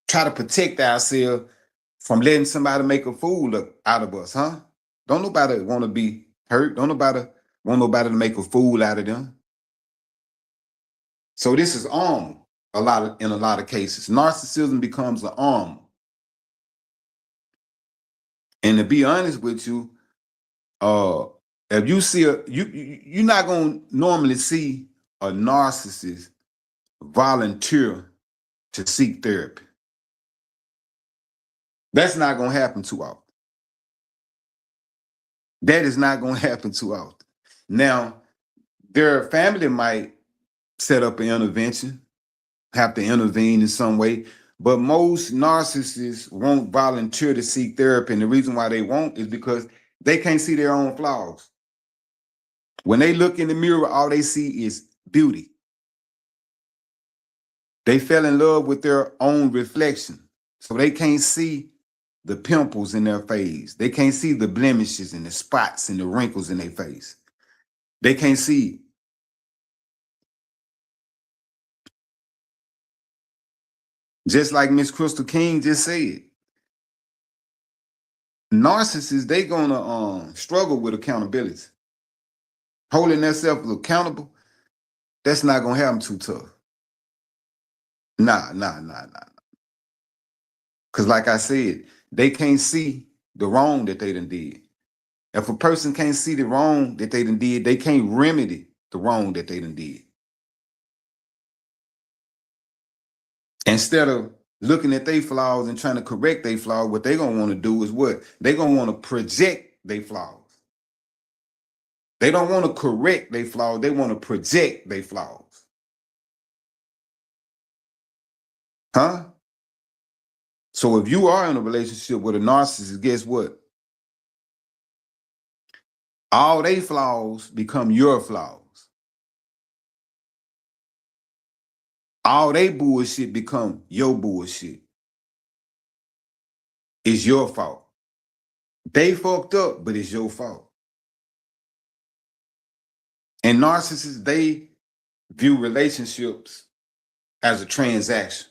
Try to protect ourselves from letting somebody make a fool out of us, huh? Don't nobody want to be hurt. Don't nobody want nobody to make a fool out of them. So this is armor in a lot of cases. Narcissism becomes an armor. And to be honest with you, if you see you're not gonna normally see a narcissist volunteer to seek therapy. That's not gonna happen too often. That is not gonna happen too often. Now, their family might set up an intervention, have to intervene in some way, but most narcissists won't volunteer to seek therapy. And the reason why they won't is because they can't see their own flaws. When they look in the mirror, all they see is beauty. They fell in love with their own reflection. So they can't see the pimples in their face. They can't see the blemishes and the spots and the wrinkles in their face. They can't see it. Just like Miss Crystal King just said. Narcissists, they gonna struggle with accountability. Holding themselves accountable, that's not gonna have them too tough. Nah. Cause like I said, they can't see the wrong that they done did. If a person can't see the wrong that they done did, they can't remedy the wrong that they done did. Instead of looking at their flaws and trying to correct their flaws, what they gonna want to do is what? They gonna want to project their flaws. They don't want to correct their flaws, they want to project their flaws. Huh? So if you are in a relationship with a narcissist, guess what? All they flaws become your flaws. All they bullshit become your bullshit. It's your fault. They fucked up, but it's your fault. And narcissists, they view relationships as a transaction.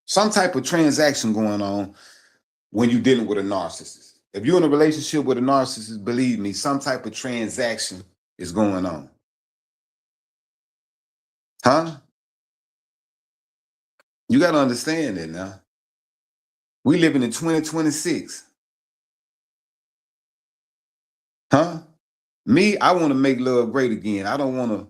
Some type of transaction going on when you're dealing with a narcissist. If you're in a relationship with a narcissist, believe me, some type of transaction is going on. Huh? You got to understand that now. We living in 2026. Huh? Me, I want to make love great again. I don't want to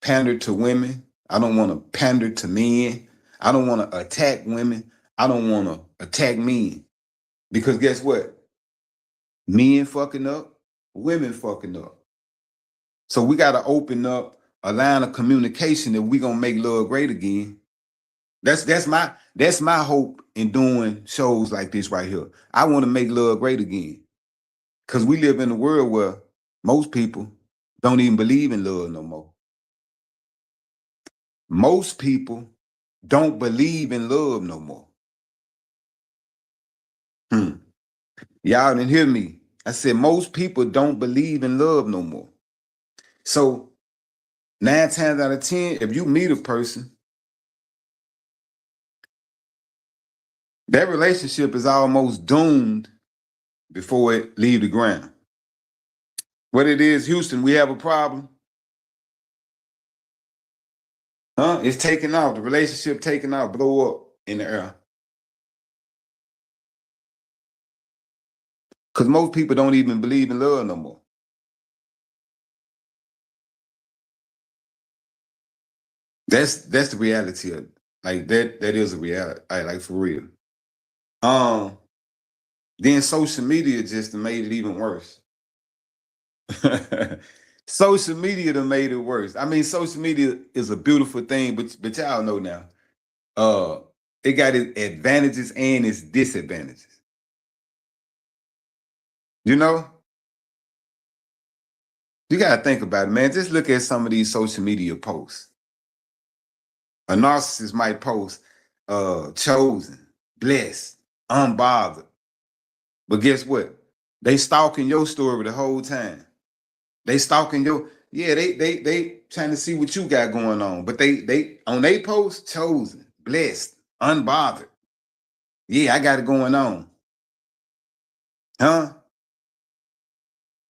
pander to women. I don't want to pander to men. I don't want to attack women. I don't want to attack men. Because guess what? Men fucking up, women fucking up. So we got to open up a line of communication that we gonna make love great again. That's my hope in doing shows like this right here. I want to make love great again. Because we live in a world where most people don't even believe in love no more. Most people don't believe in love no more. Y'all didn't hear me. I said most people don't believe in love no more. So 9 times out of 10, if you meet a person, that relationship is almost doomed before it leave the ground. What it is, Houston, we have a problem. Huh? It's taking out. The relationship taking out, blow up in the air. Because most people don't even believe in love no more. That's the reality of it. Like that is a reality. Like for real. Then social media just made it even worse. Social media done made it worse. I mean, social media is a beautiful thing, but y'all know now. It got its advantages and its disadvantages. You know? You gotta think about it, man. Just look at some of these social media posts. A narcissist might post chosen, blessed, unbothered. But guess what? They stalking your story the whole time. They stalking your, yeah, they trying to see what you got going on. But they on they post, chosen, blessed, unbothered. Yeah, I got it going on. Huh?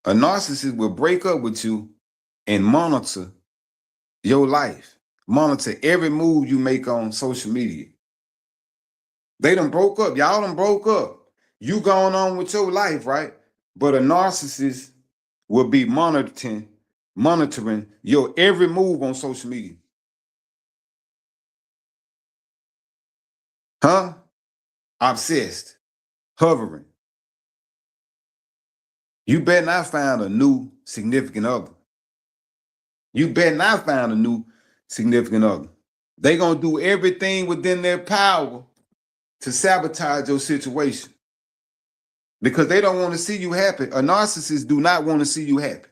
A narcissist will break up with you and monitor your life, monitor every move you make on social media. They done broke up. Y'all done broke up. You going on with your life, right? But a narcissist will be monitoring your every move on social media. Huh? Obsessed, hovering. You better not find a new significant other. You better not find a new significant other. They gonna do everything within their power to sabotage your situation because they don't want to see you happy. A narcissist do not want to see you happy.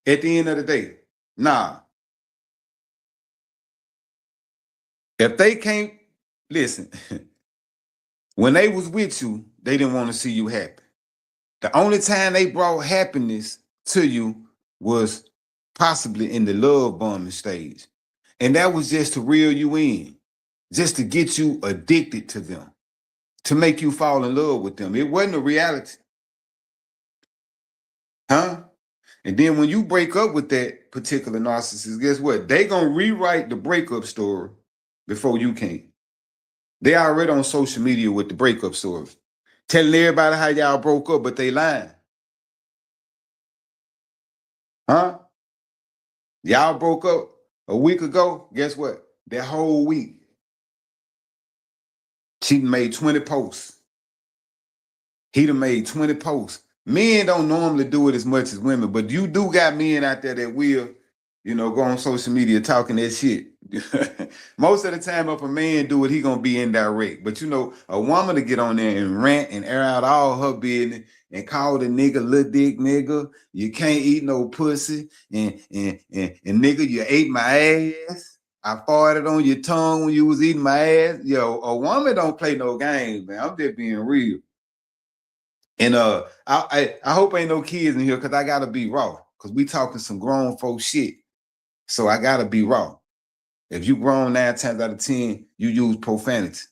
At the end of the day, nah. If they can't listen, when they was with you, they didn't want to see you happy. The only time they brought happiness to you was possibly in the love bombing stage. And that was just to reel you in, just to get you addicted to them, to make you fall in love with them. It wasn't a reality. Huh? And then when you break up with that particular narcissist, guess what? They gonna rewrite the breakup story before you can. They already on social media with the breakup story, telling everybody how y'all broke up, but they lying. Huh? Y'all broke up a week ago. Guess what? That whole week, she made 20 posts. He done made 20 posts. Men don't normally do it as much as women, but you do got men out there that will, go on social media talking that shit. Most of the time, if a man do it, he gonna be indirect. But a woman to get on there and rant and air out all her business and call the nigga little dick nigga, you can't eat no pussy, and nigga, you ate my ass. I farted on your tongue when you was eating my ass. Yo, a woman don't play no games, man. I'm just being real. And I hope ain't no kids in here because I gotta be raw. Because we talking some grown folk shit. So I gotta be raw. If you grown 9 times out of 10, you use profanity.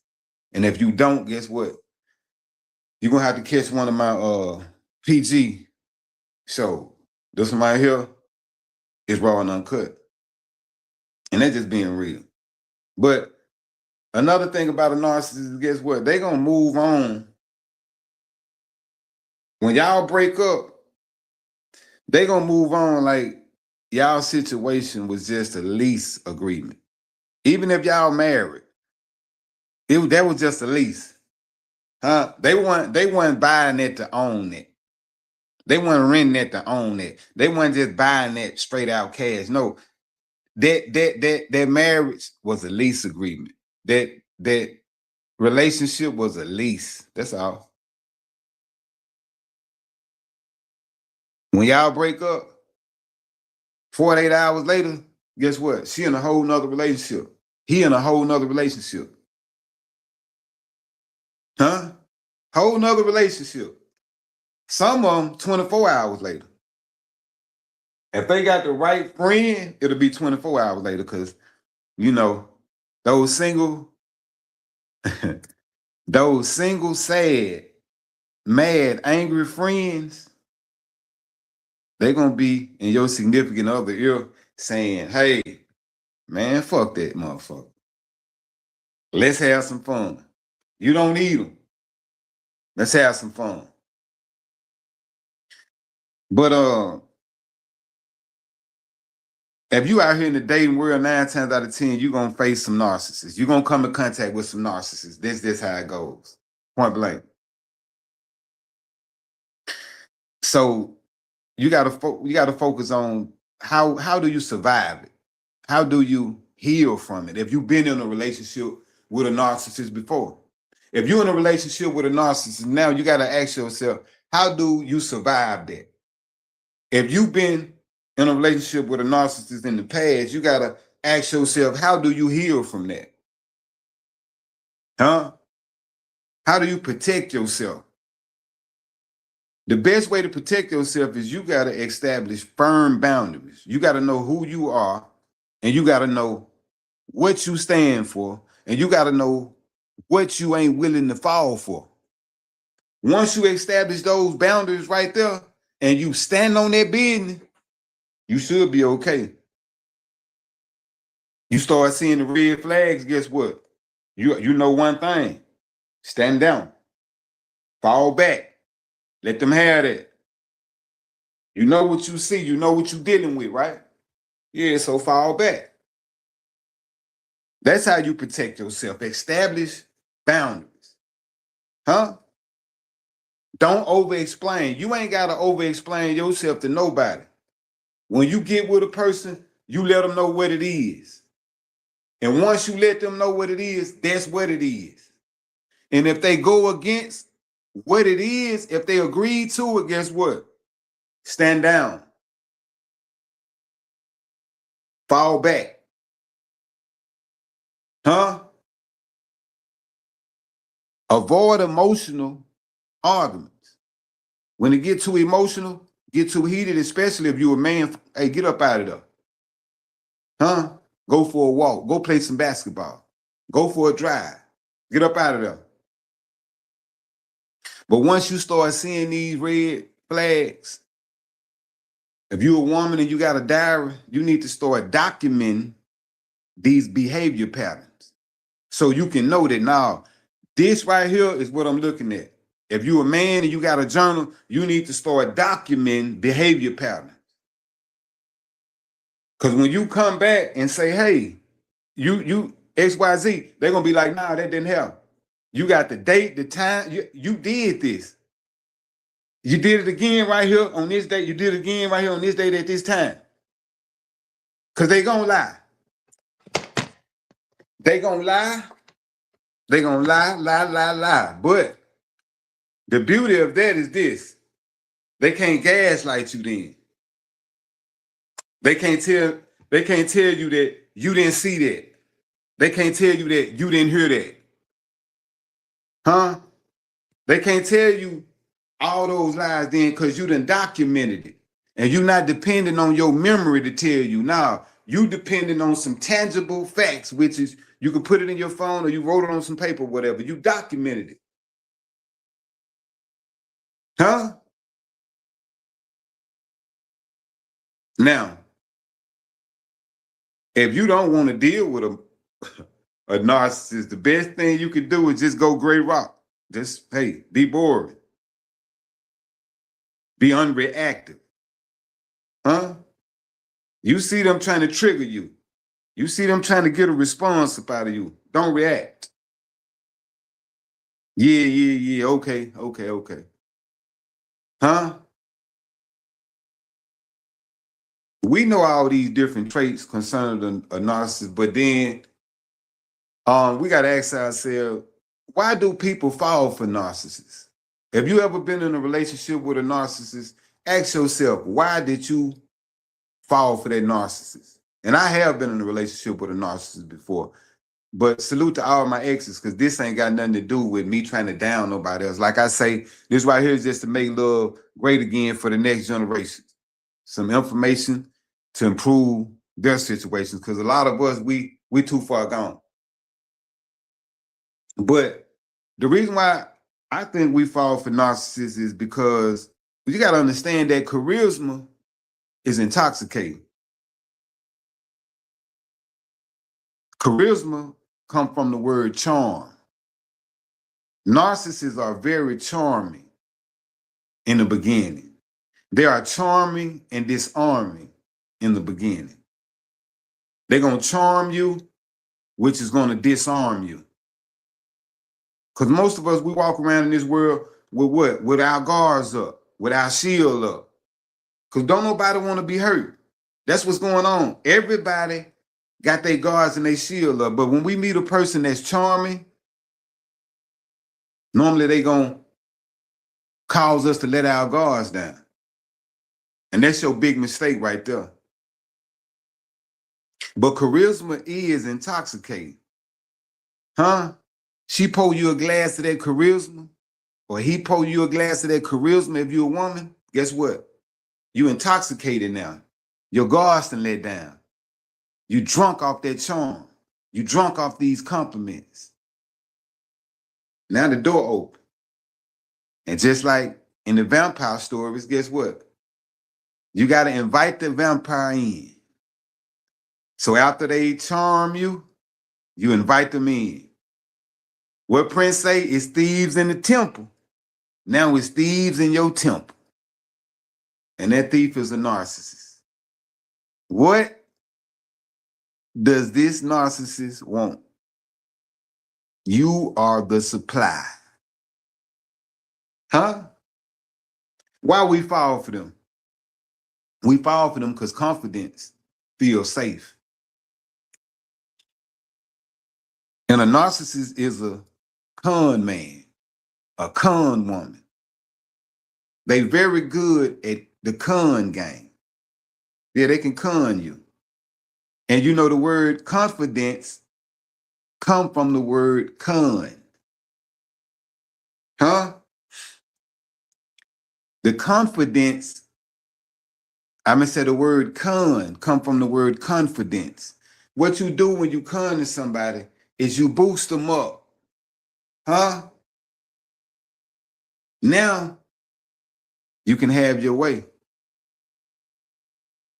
And if you don't, guess what? You're gonna have to catch one of my PG shows. This one right here is raw and uncut. And that's just being real. But another thing about a narcissist, guess what? They gonna move on. When y'all break up, they gonna move on like y'all situation was just a lease agreement. Even if y'all married, that was just a lease. Huh? They weren't buying it to own it. They weren't renting it to own it. They weren't just buying that straight out cash. No, that marriage was a lease agreement. That relationship was a lease. That's all. When y'all break up, 48 hours later, guess what? She in a whole nother relationship. He in a whole nother relationship. Huh? Whole nother relationship. Some of them 24 hours later. If they got the right friend, it'll be 24 hours later because, those single, sad, mad, angry friends, they're going to be in your significant other ear saying, hey, man, fuck that motherfucker. Let's have some fun. You don't need them. Let's have some fun. But if you out here in the dating world 9 times out of 10, you're going to face some narcissists. You're going to come in contact with some narcissists. This how it goes. Point blank. So you got to focus on how do you survive it? How do you heal from it? If you've been in a relationship with a narcissist before. If you're in a relationship with a narcissist now, you got to ask yourself, how do you survive that? If you've been in a relationship with a narcissist in the past, you got to ask yourself, how do you heal from that? Huh? How do you protect yourself? The best way to protect yourself is you got to establish firm boundaries. You got to know who you are, and you got to know what you stand for, and you got to know what you ain't willing to fall for. Once you establish those boundaries right there, and you stand on that business, you should be okay. You start seeing the red flags, guess what? You know one thing. Stand down. Fall back. Let them have that. You know what you see. You know what you're dealing with, right? Yeah, so fall back. That's how you protect yourself. Establish boundaries. Huh? Don't over-explain. You ain't got to over-explain yourself to nobody. When you get with a person, you let them know what it is. And once you let them know what it is, that's what it is. And if they go against what it is, if they agree to it, guess what? Stand down. Fall back. Huh? Avoid emotional arguments. When it get too emotional, get too heated, especially if you're a man, hey, get up out of there. Huh? Go for a walk. Go play some basketball. Go for a drive. Get up out of there. But once you start seeing these red flags, if you're a woman and you got a diary, you need to start documenting these behavior patterns so you can know that now this right here is what I'm looking at. If you're a man and you got a journal, you need to start documenting behavior patterns. Because when you come back and say, hey, you XYZ, they're gonna be like, nah, that didn't help. You got the date, the time, you did this. You did it again right here on this date. You did it again right here on this date at this time. Because they gonna lie. They gonna lie. They gonna lie. But the beauty of that is this. They can't gaslight you then. They can't tell you that you didn't see that. They can't tell you that you didn't hear that. Huh? They can't tell you all those lies then because you done documented it. And you're not depending on your memory to tell you. Now, you depending on some tangible facts, which is you can put it in your phone or you wrote it on some paper, whatever. You documented it. Huh? Now, if you don't want to deal with a narcissist, the best thing you can do is just go gray rock. Just, hey, be boring. Be unreactive. Huh? You see them trying to trigger you. You see them trying to get a response up out of you. Don't react. Yeah. Okay. Huh? We know all these different traits concerning a narcissist, but then we got to ask ourselves, why do people fall for narcissists? Have you ever been in a relationship with a narcissist? Ask yourself, why did you fall for that narcissist? And I have been in a relationship with a narcissist before. But salute to all my exes, because this ain't got nothing to do with me trying to down nobody else. Like I say, this right here is just to make love great again for the next generation. Some information to improve their situations, because a lot of us, we too far gone. But the reason why I think we fall for narcissists is because you got to understand that charisma is intoxicating. Charisma comes from the word charm. Narcissists are very charming in the beginning. They are charming and disarming in the beginning. They're going to charm you, which is going to disarm you. Because most of us, we walk around in this world with what? With our guards up, with our shield up. Because don't nobody want to be hurt. That's what's going on. Everybody got their guards and their shield up. But when we meet a person that's charming, normally they going to cause us to let our guards down. And that's your big mistake right there. But charisma is intoxicating. Huh? She pour you a glass of that charisma, or he pour you a glass of that charisma if you're a woman, guess what? You intoxicated now. Your guards done let down. You drunk off that charm. You drunk off these compliments. Now the door open. And just like in the vampire stories, guess what? You got to invite the vampire in. So after they charm you, you invite them in. What Prince say is thieves in the temple. Now it's thieves in your temple. And that thief is a narcissist. What does this narcissist want? You are the supply. Huh? Why we fall for them? We fall for them because confidence feels safe. And a narcissist is a con man, a con woman. They very good at the con game. Yeah, they can con you. And you know the word confidence come from the word con. Huh? The confidence, I'm gonna say the word con come from the word confidence. What you do when you con to somebody is you boost them up. Huh? Now you can have your way.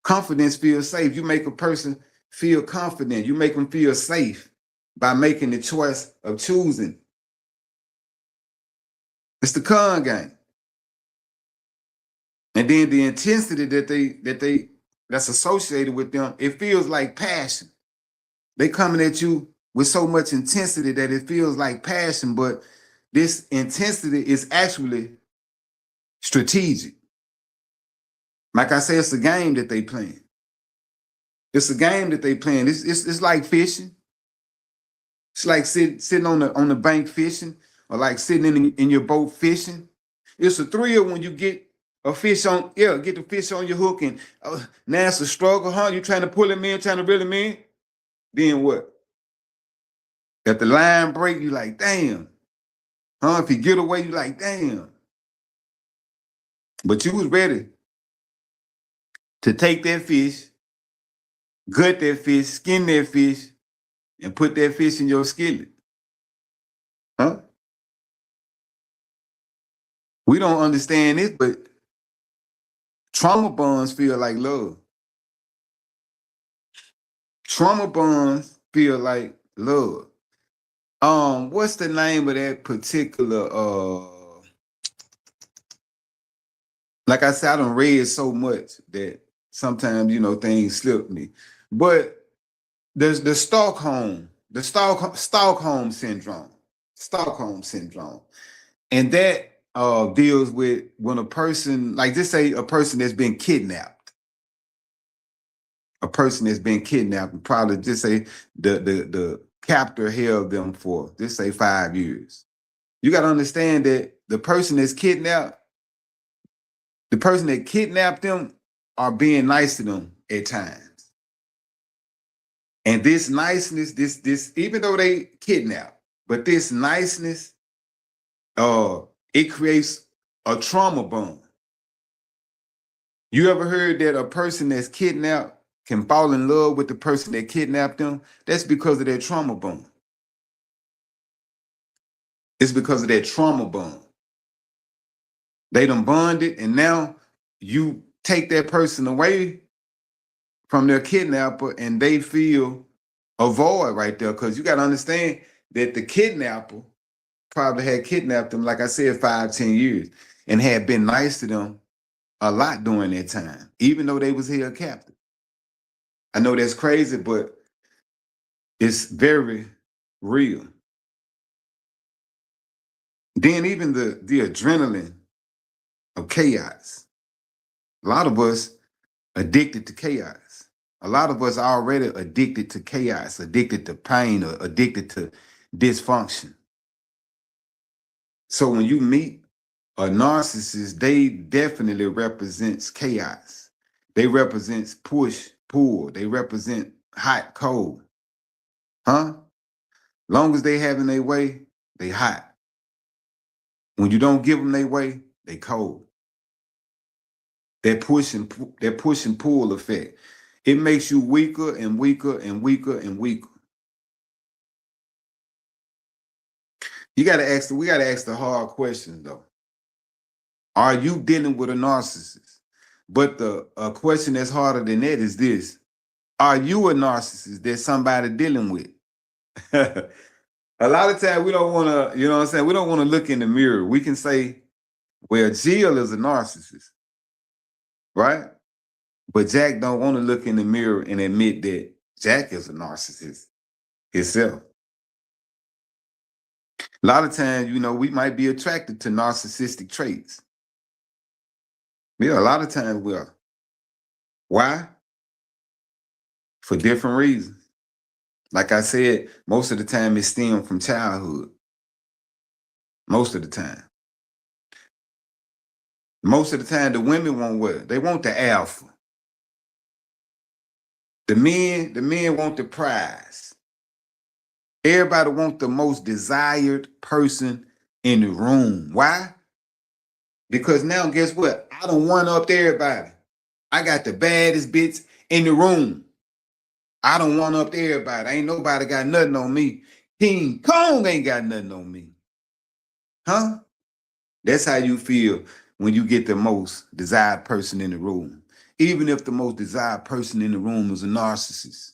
Confidence feels safe. You make a person feel confident. You make them feel safe by making the choice of choosing. It's the con game. And then the intensity that's associated with them, it feels like passion. They coming at you with so much intensity that it feels like passion, but this intensity is actually strategic. Like I said, it's a game that they playing. It's a game that they playing. It's like fishing. It's like sitting on the bank fishing, or like sitting in your boat fishing. It's a thrill when you get a fish on, get the fish on your hook, and now it's a struggle, huh? You trying to pull him in, trying to reel him in. Then what? If the line break, you like, damn. Huh? If you get away, you like, damn. But you was ready to take that fish, gut that fish, skin that fish, and put that fish in your skillet. Huh? We don't understand this, but trauma bonds feel like love. Trauma bonds feel like love. What's the name of that particular like I said, I done read so much that sometimes, things slip me. But there's the Stockholm syndrome. Stockholm syndrome. And that deals with when a person, like just say a person that's been kidnapped. A person that's been kidnapped, and probably just say the captor held them for, just say 5 years. You got to understand that the person that kidnapped them are being nice to them at times. And this niceness, this even though they kidnap, but this niceness, it creates a trauma bond. You ever heard that a person that's kidnapped can fall in love with the person that kidnapped them? That's because of their trauma bond. It's because of that trauma bond. They done bonded, and now you take that person away from their kidnapper, and they feel a void right there. Because you got to understand that the kidnapper probably had kidnapped them, like I said, 5-10 years, and had been nice to them a lot during that time, even though they was held captive. I know that's crazy, but it's very real. Then even the adrenaline of chaos. A lot of us addicted to chaos. A lot of us are already addicted to chaos, addicted to pain, or addicted to dysfunction. So when you meet a narcissist, they definitely represents chaos. They represents push, pull. They represent hot, cold. Huh? Long as they having their way, they hot. When you don't give them their way, they cold. That push and pull effect. It makes you weaker and weaker and weaker and weaker. We gotta ask the hard questions though. Are you dealing with a narcissist? But the question that's harder than that is this: are you a narcissist that somebody dealing with? A lot of times we don't want to, you know what I'm saying? We don't want to look in the mirror. We can say, well, Jill is a narcissist, right? But Jack don't want to look in the mirror and admit that Jack is a narcissist himself. A lot of times, we might be attracted to narcissistic traits. Yeah, a lot of times we are. Why? For different reasons. Like I said, most of the time it stems from childhood. Most of the time. Most of the time, the women want what? They want the alpha. The men want the prize. Everybody wants the most desired person in the room. Why? Because now, guess what? I don't one up everybody. I got the baddest bitch in the room. I don't one up everybody. Ain't nobody got nothing on me. King Kong ain't got nothing on me. Huh? That's how you feel when you get the most desired person in the room. Even if the most desired person in the room is a narcissist.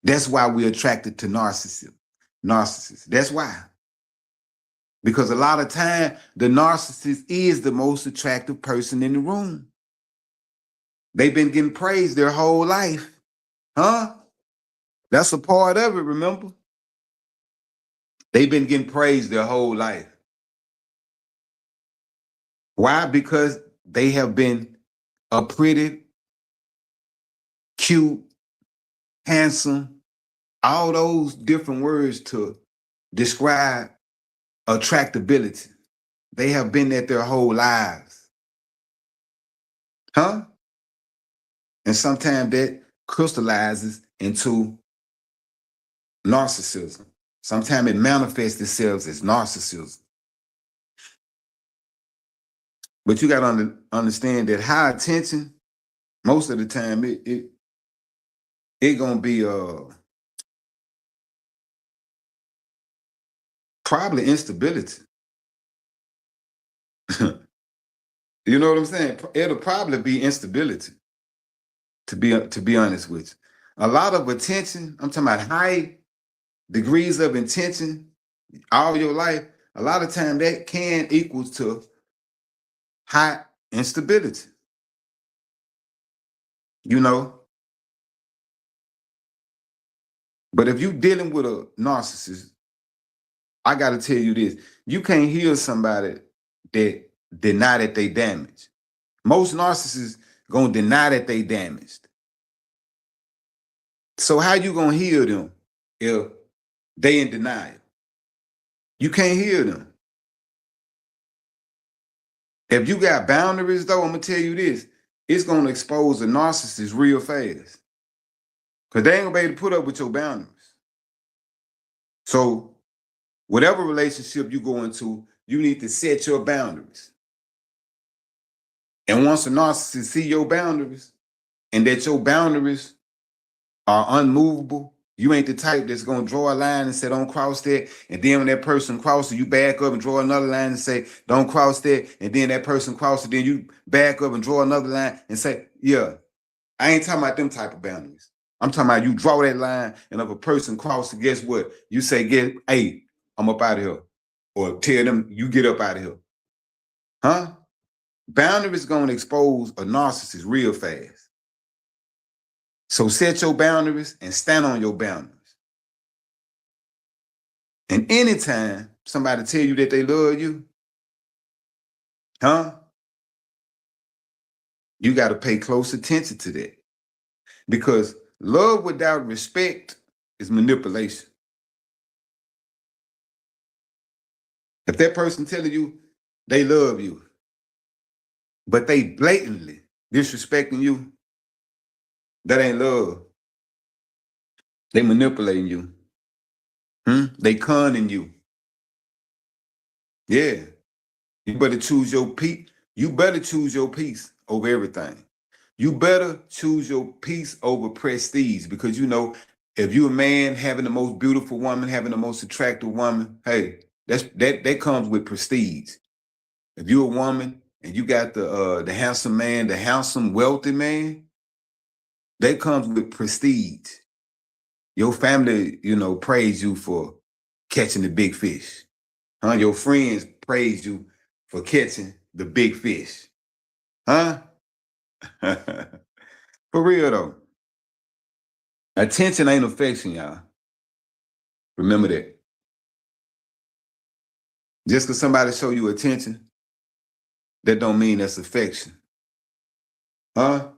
That's why we're attracted to narcissists. That's why. Because a lot of time, the narcissist is the most attractive person in the room. They've been getting praised their whole life. Huh? That's a part of it, remember? They've been getting praised their whole life. Why? Because they have been a pretty, cute, handsome, all those different words to describe attractability. They have been that their whole lives. Huh? And sometimes that crystallizes into narcissism. Sometimes it manifests itself as narcissism. But you got to understand that high attention, most of the time, it gonna be probably instability. You know what I'm saying? It'll probably be instability. To be honest with you, a lot of attention. I'm talking about high degrees of intention all your life. A lot of time that can equal to high instability. You know. But if you're dealing with a narcissist, I got to tell you this. You can't heal somebody that deny that they damaged. Most narcissists going to deny that they damaged. So how you going to heal them if they in denial? You can't heal them. If you got boundaries, though, I'm going to tell you this. It's going to expose a narcissist real fast. Because they ain't going to be able to put up with your boundaries. So whatever relationship you go into, you need to set your boundaries. And once a narcissist see your boundaries and that your boundaries are unmovable, you ain't the type that's going to draw a line and say, don't cross that. And then when that person crosses, you back up and draw another line and say, don't cross that. And then that person crosses, then you back up and draw another line and say, yeah, I ain't talking about them type of boundaries. I'm talking about you draw that line, and if a person crosses, guess what? You say, hey, I'm up out of here. Or tell them, you get up out of here. Huh? Boundaries going to expose a narcissist real fast. So set your boundaries and stand on your boundaries. And anytime somebody tell you that they love you, huh? You got to pay close attention to that. Because love without respect is manipulation. If that person telling you they love you, but they blatantly disrespecting you, that ain't love. They manipulating you. They conning you. Yeah. You better choose your peace. You better choose your peace over everything. You better choose your peace over prestige, because you know, if you're a man having the most beautiful woman, having the most attractive woman, hey, that comes with prestige. If you're a woman and you got the handsome man, the handsome, wealthy man, that comes with prestige. Your family, praise you for catching the big fish. Huh? Your friends praise you for catching the big fish. Huh? For real, though. Attention ain't affection, y'all. Remember that. Just because somebody show you attention, that don't mean that's affection. Huh?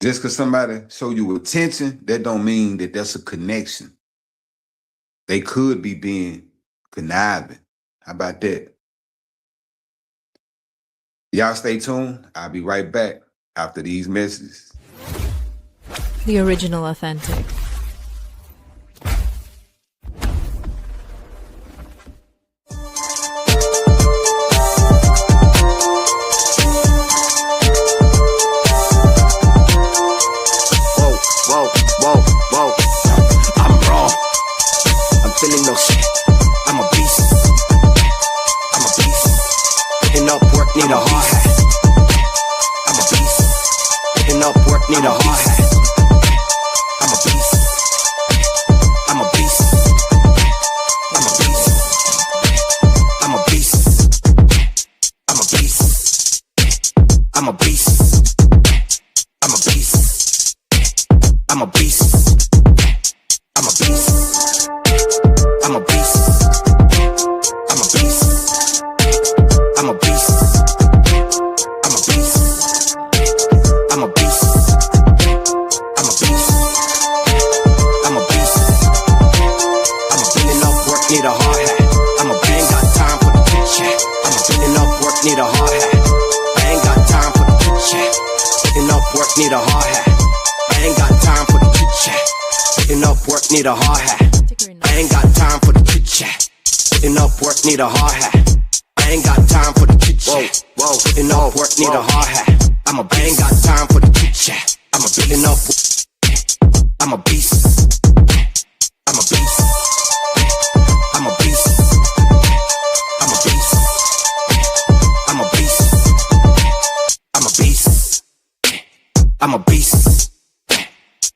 Just because somebody show you attention, that don't mean that that's a connection. They could be being conniving. How about that? Y'all stay tuned. I'll be right back after these messages. The original authentic. Whoa. I'm raw. I'm feeling no shit. I'm a beast. Putting up work, need a hard hat. I'm a beast. I'm a beast. I'm a beast. I'm a beast. I'm a beast. I'm a beast. I'm a beast. I'm a beast. I'm a beast. I'm a beast. I'm a beast. I'm a beast. I'm a beast. I'm a beast. I'm a beast. I'm a beast. I'm a beast. Enough work, need a hard hat. I'm a ain't got time for the chit chat. I'm a enough work, need a hard hat. I ain't got time for the chit chat. Enough work, need a hard hat. I ain't got time for the chit chat. Enough work, need a hard hat. I ain't got time for the chit chat. Enough work, need a hard hat. I ain't got time for the chit chat. Enough work, need a hard hat. I ain't got time for the chit chat. I'm a beast. Enough. I'm a beast. I'm a beast. I'm a beast. I'm a beast. I'm a beast. I'm a beast. I'm a beast.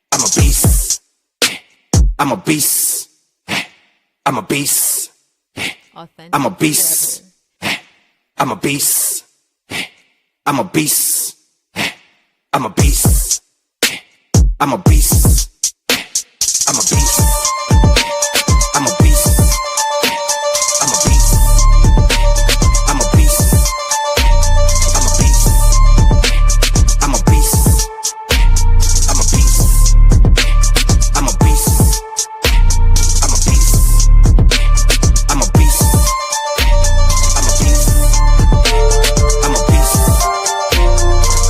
I'm a beast. I'm a beast. I'm a beast. Authentic I'm a beast. forever. I'm a beast. I'm a beast. I'm a beast. I'm a beast. I'm a beast. I'm a beast. I'm a beast. I'm a beast. I'm a beast. I'm a beast. I'm a beast. I'm a beast. I'm a beast. I'm a beast. I'm a beast. I'm a beast.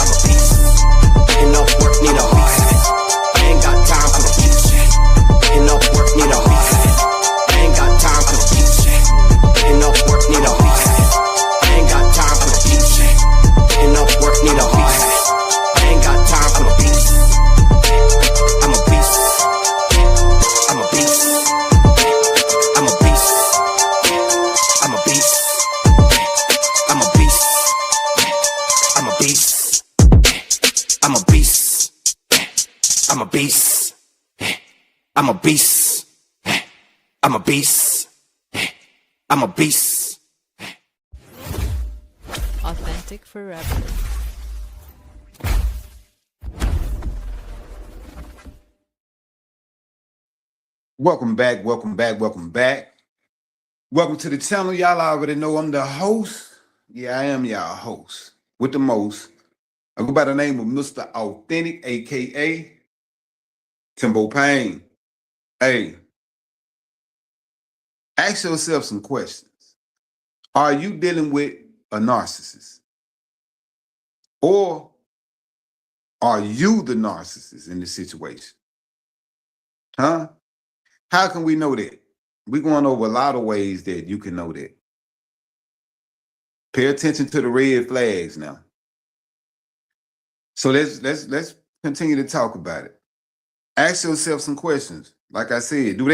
I'm a beast. Enough work, need a hard hat. I ain't got time for the chit chat. Enough work, need a hard hat. I ain't got time for the chit chat. Enough work, need a hard hat. I ain't got time for the chit chat. Enough work, need a hard hat. I ain't got time for the beast. I'm a beast. I'm a beast. I'm a beast. I'm a beast. I'm a beast. I'm a beast. I'm a beast. I'm a beast. I'm a beast. I'm a beast. I'm a beast. Authentic forever. Welcome back, welcome back, welcome back. Welcome to the channel. Y'all already know I'm the host. Yeah, I am y'all host with the most. I go by the name of Mr. Authentic, aka Timbo Payne. Hey, ask yourself some questions. Are you dealing with a narcissist? Or are you the narcissist in this situation? Huh? How can we know that? We're going over a lot of ways that you can know that. Pay attention to the red flags now. So let's continue to talk about it. Ask yourself some questions. Like I said, do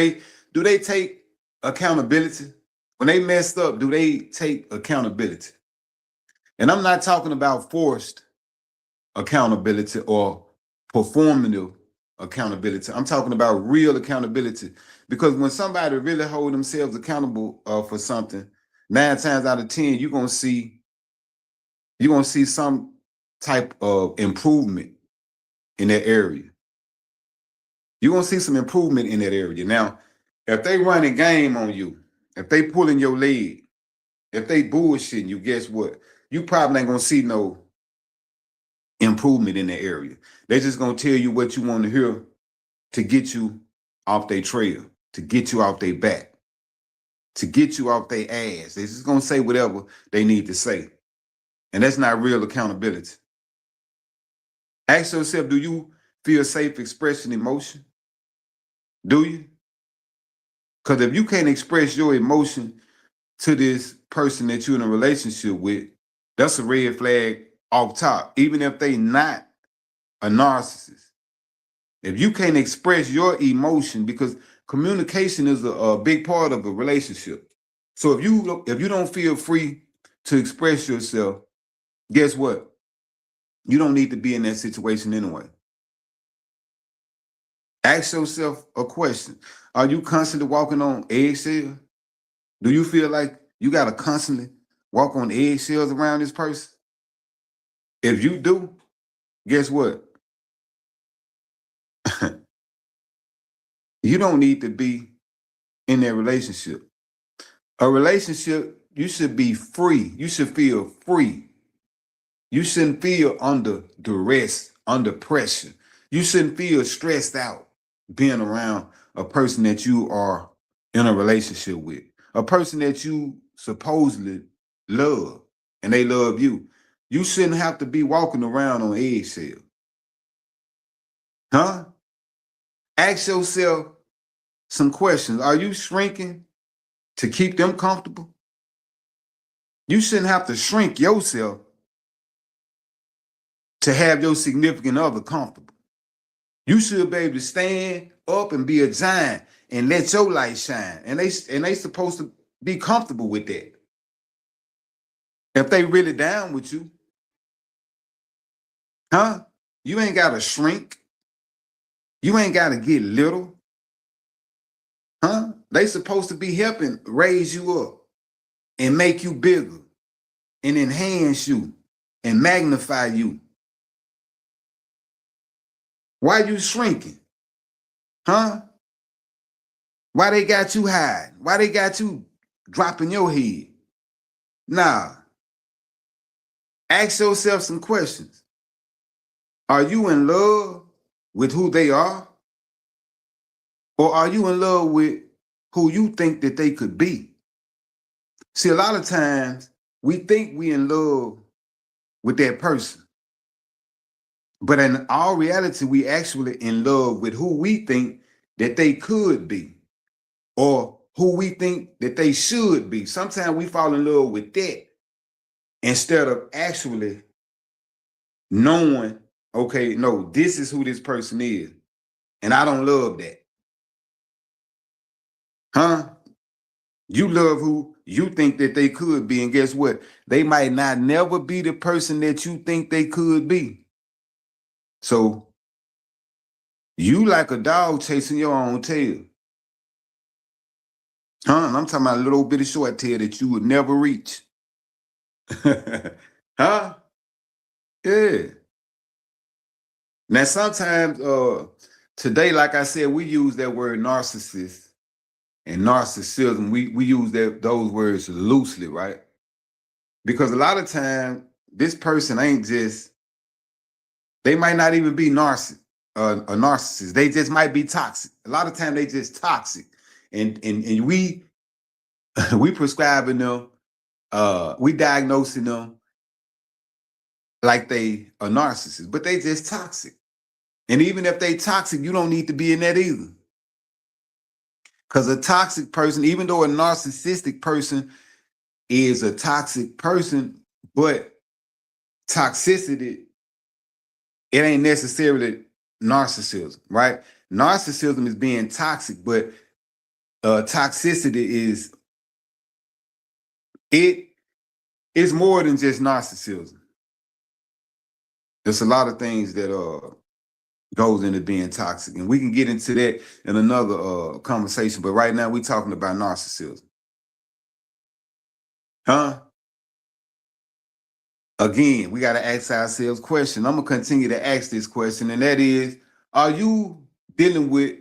they take accountability? When they messed up, do they take accountability? And I'm not talking about forced accountability or performative accountability. I'm talking about real accountability. Because when somebody really hold themselves accountable for something, 9 times out of 10, you're gonna see some type of improvement in that area. You're gonna see some improvement in that area. Now, if they run a game on you, if they pulling your leg, if they bullshitting you, guess what? You probably ain't gonna see no improvement in the area. They're just gonna tell you what you want to hear to get you off their trail, to get you off their back, to get you off their ass. They're just gonna say whatever they need to say. And that's not real accountability. Ask yourself, do you feel safe expressing emotion? Do you? Because if you can't express your emotion to this person that you're in a relationship with, that's a red flag off top, even if they not a narcissist. If you can't express your emotion, because communication is a big part of a relationship. So if you don't feel free to express yourself, guess what? You don't need to be in that situation anyway. Ask yourself a question. Are you constantly walking on eggshells? Do you feel like you got to constantly walk on eggshells around this person? If you do, guess what? You don't need to be in that relationship. A relationship, you should be free. You should feel free. You shouldn't feel under duress, under pressure. You shouldn't feel stressed out being around a person that you are in a relationship with, a person that you supposedly love and they love you. You shouldn't have to be walking around on eggshells. Huh? Ask yourself some questions. Are you shrinking to keep them comfortable? You shouldn't have to shrink yourself to have your significant other comfortable. You should be able to stand up and be a giant and let your light shine. And they supposed to be comfortable with that. If they really down with you, huh? You ain't gotta shrink. You ain't gotta get little. Huh? They supposed to be helping raise you up and make you bigger and enhance you and magnify you. Why you shrinking? Huh? Why they got you hiding? Why they got you dropping your head? Nah. Ask yourself some questions. Are you in love with who they are? Or are you in love with who you think that they could be? See, a lot of times we think we in love with that person. But in all reality, we actually in love with who we think that they could be or who we think that they should be. Sometimes we fall in love with that instead of actually knowing, okay, no, this is who this person is. And I don't love that. Huh? You love who you think that they could be. And guess what? They might not never be the person that you think they could be. So you like a dog chasing your own tail. Huh? And I'm talking about a little bitty short tail that you would never reach. Huh? Yeah. Now sometimes today, like I said, we use that word narcissist and narcissism. We use those words loosely, right? Because a lot of times this person ain't just, they might not even be a narcissist. They just might be toxic. A lot of times they just toxic. And we we prescribing them, we diagnosing them like they are narcissists, but they just toxic. And even if they toxic, you don't need to be in that either. Because a toxic person, even though a narcissistic person is a toxic person, but toxicity, it ain't necessarily narcissism, right? Narcissism is being toxic, but toxicity it's more than just narcissism. There's a lot of things that goes into being toxic, and we can get into that in another conversation. But right now, we're talking about narcissism, huh? Again, we got to ask ourselves a question. I'm gonna continue to ask this question, and that is: are you dealing with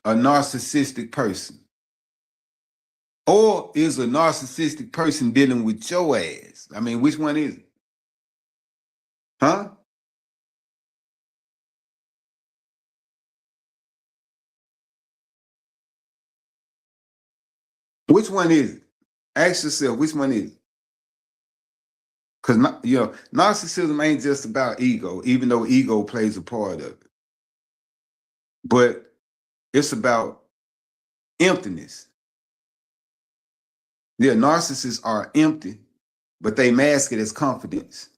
a narcissistic person, or is a narcissistic person dealing with your ass? I mean, which one is it? Huh? Which one is it? Ask yourself, which one is it? Because narcissism ain't just about ego, even though ego plays a part of it. But it's about emptiness. Yeah, narcissists are empty, but they mask it as confidence.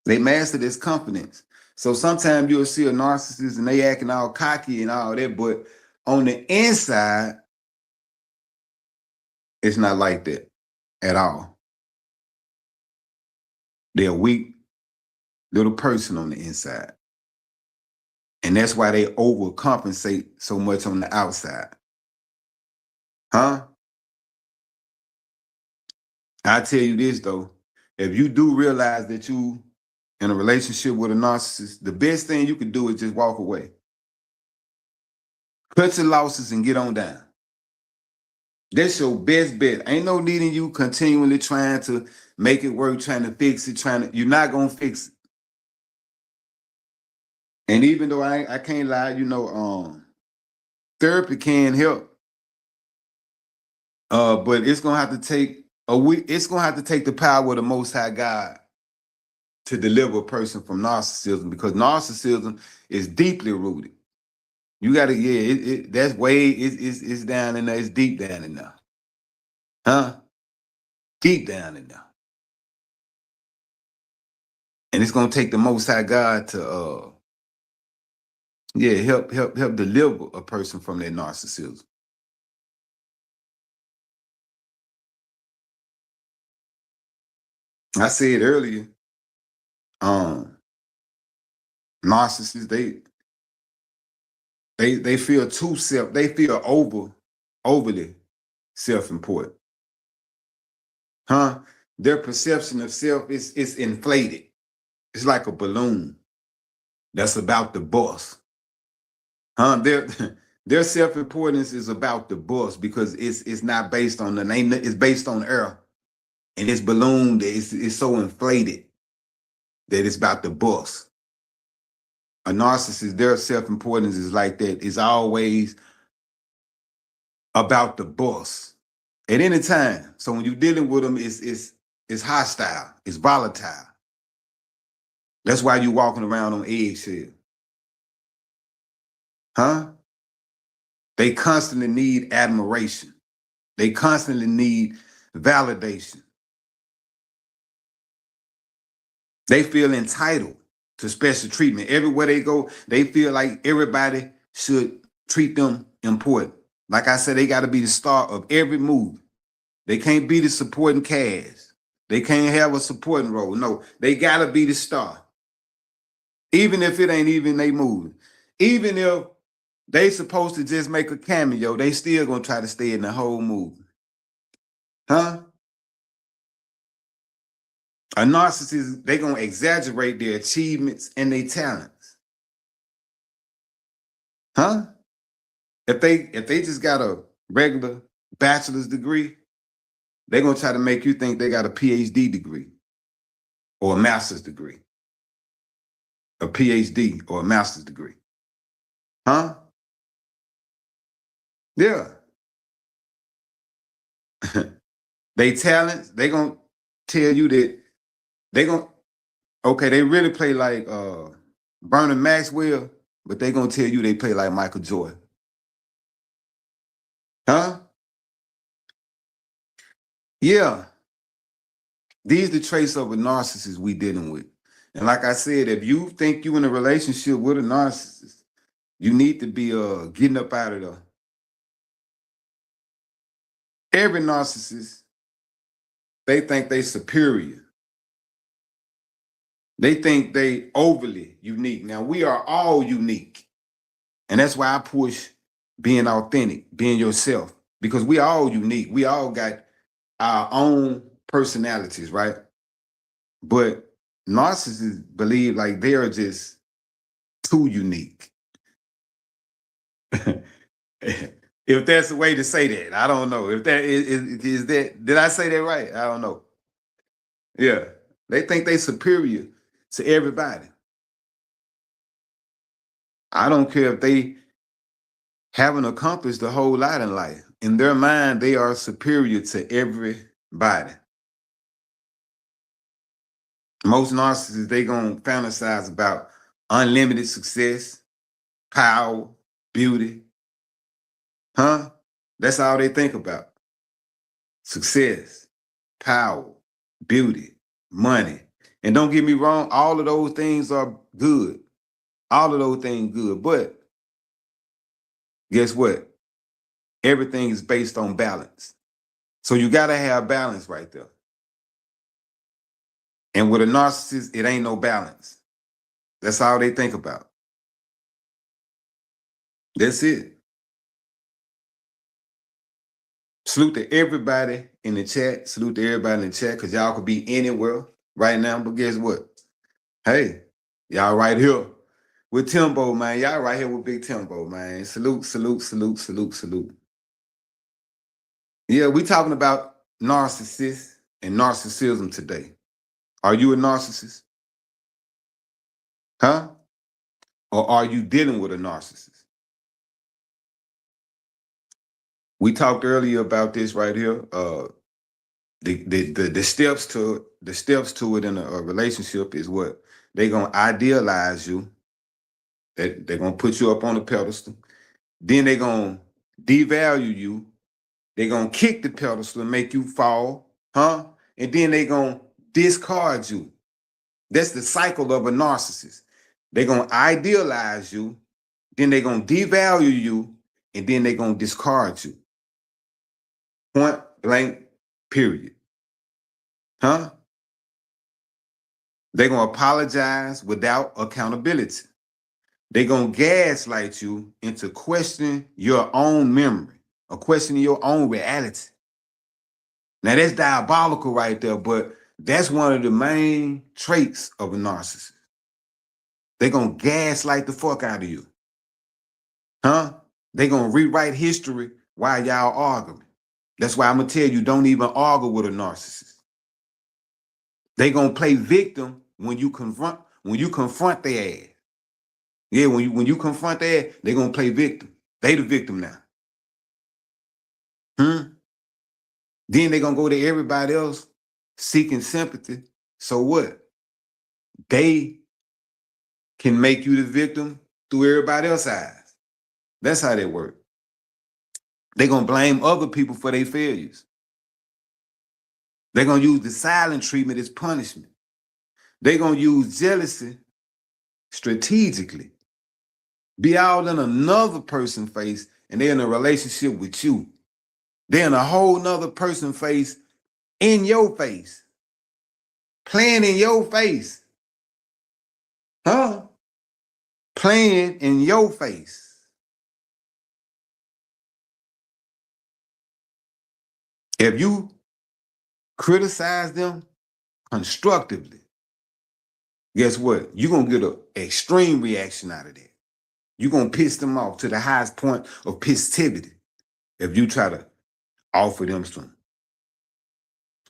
They mask it as confidence. So sometimes you'll see a narcissist and they acting all cocky and all that, but on the inside, it's not like that at all. They're a weak little person on the inside. And that's why they overcompensate so much on the outside. Huh? I tell you this though, if you do realize that you in a relationship with a narcissist, the best thing you can do is just walk away. Cut your losses and get on down. That's your best bet. Ain't no needing you continually trying to make it work, trying to fix it, you're not gonna fix it. And even though I can't lie, therapy can help. But it's gonna have to take it's gonna have to take the power of the Most High God to deliver a person from narcissism, because narcissism is deeply rooted. You gotta, that's way, it's down in there, it's deep down in there. Huh? Deep down in there. And it's gonna take the Most High God to help deliver a person from their narcissism. I said earlier, narcissists, they feel overly self-important. Huh? Their perception of self is inflated. It's like a balloon that's about to bust. Huh? Their self-importance is about to bust because it's not based on the name, it's based on air. And this balloon is so inflated that it's about to bust. A narcissist, their self-importance is like that. It's always about the bust at any time. So when you're dealing with them, it's hostile, it's volatile. That's why you're walking around on eggshells. Huh? They constantly need admiration. They constantly need validation. They feel entitled to special treatment. Everywhere they go, they feel like everybody should treat them important. Like I said, they got to be the star of every movie. They can't be the supporting cast. They can't have a supporting role. No, they got to be the star. Even if it ain't even they movie. Even if they supposed to just make a cameo, they still gonna try to stay in the whole movie. Huh? A narcissist, they gonna exaggerate their achievements and their talents. Huh? If they just got a regular bachelor's degree, they're gonna try to make you think they got a PhD degree or a master's degree. A PhD or a master's degree. Huh? Yeah. They talents, they gonna tell you that they really play like Vernon Maxwell, but they gonna tell you they play like Michael Jordan. Huh? Yeah. These are the traits of a narcissist we dealing with. And like I said, if you think you in a relationship with a narcissist, you need to be getting up out of there. Every narcissist, they think they superior. They think they overly unique. Now, we are all unique. And that's why I push being authentic, being yourself, because we all unique. We all got our own personalities, right? But narcissists believe like they are just too unique. If that's the way to say that, I don't know. If that is that, did I say that right? I don't know. Yeah. They think they superior to everybody. I don't care if they haven't accomplished a whole lot in life. In their mind, they are superior to everybody. Most narcissists, they gonna fantasize about unlimited success, power, beauty. Huh? That's all they think about. Success, power, beauty, money. And don't get me wrong, all of those things are good. All of those things good. But guess what? Everything is based on balance. So you got to have balance right there. And with a narcissist, it ain't no balance. That's all they think about. That's it. Salute to everybody in the chat. Salute to everybody in the chat, because y'all could be anywhere right now. But guess what? Hey, y'all right here with Timbo, man. Y'all right here with Big Timbo, man. Salute, salute, salute, salute, salute. Yeah, we talking about narcissists and narcissism today. Are you a narcissist? Huh? Or are you dealing with a narcissist? We talked earlier about this right here. The steps to it in a relationship is what? They're gonna idealize you. They're gonna put you up on a pedestal. Then they're gonna devalue you. They're gonna kick the pedestal and make you fall, huh? And then they're gonna discard you. That's the cycle of a narcissist. They're gonna idealize you, then they're gonna devalue you, and then they're gonna discard you. Point blank, period. Huh? They're going to apologize without accountability. They're going to gaslight you into questioning your own memory or questioning your own reality. Now, that's diabolical right there, but that's one of the main traits of a narcissist. They're going to gaslight the fuck out of you. Huh? They're going to rewrite history while y'all arguing. That's why I'm going to tell you, don't even argue with a narcissist. They're going to play victim when you confront their ass. Yeah, when you confront their ass, they're going to play victim. They the victim now. Then they're going to go to everybody else seeking sympathy. So what? They can make you the victim through everybody else's eyes. That's how they work. They're going to blame other people for their failures. They're going to use the silent treatment as punishment. They're going to use jealousy strategically. Be all in another person's face, and they're in a relationship with you. They're in a whole nother person's face, in your face. Playing in your face. Huh? Playing in your face. If you criticize them constructively, guess what? You're going to get an extreme reaction out of that. You're going to piss them off to the highest point of pissivity if you try to offer them some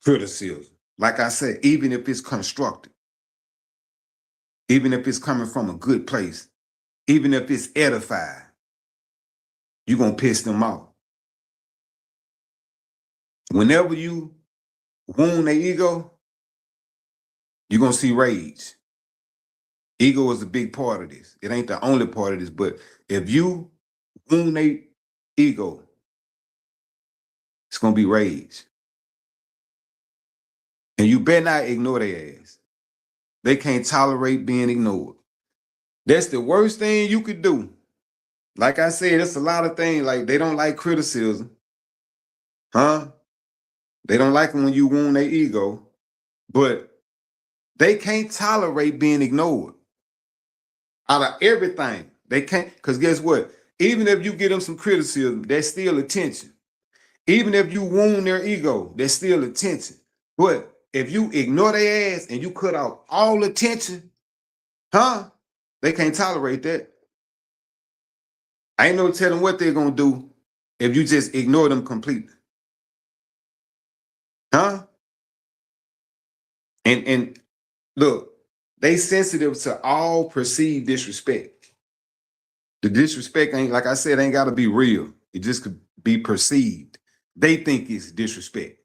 criticism. Like I said, even if it's constructive, even if it's coming from a good place, even if it's edified, you're going to piss them off. Whenever you wound their ego, you're going to see rage. Ego is a big part of this. It ain't the only part of this, but if you wound their ego, it's going to be rage. And you better not ignore their ass. They can't tolerate being ignored. That's the worst thing you could do. Like I said, it's a lot of things. Like, they don't like criticism. Huh? They don't like it when you wound their ego. But they can't tolerate being ignored. Out of everything, they can't. Because guess what? Even if you give them some criticism, that's still attention. Even if you wound their ego, that's still attention. But if you ignore their ass and you cut out all attention, huh? They can't tolerate that. I ain't no telling what they're going to do if you just ignore them completely. Huh? And look, they sensitive to all perceived disrespect. The disrespect ain't, like I said, ain't got to be real. It just could be perceived. They think it's disrespect.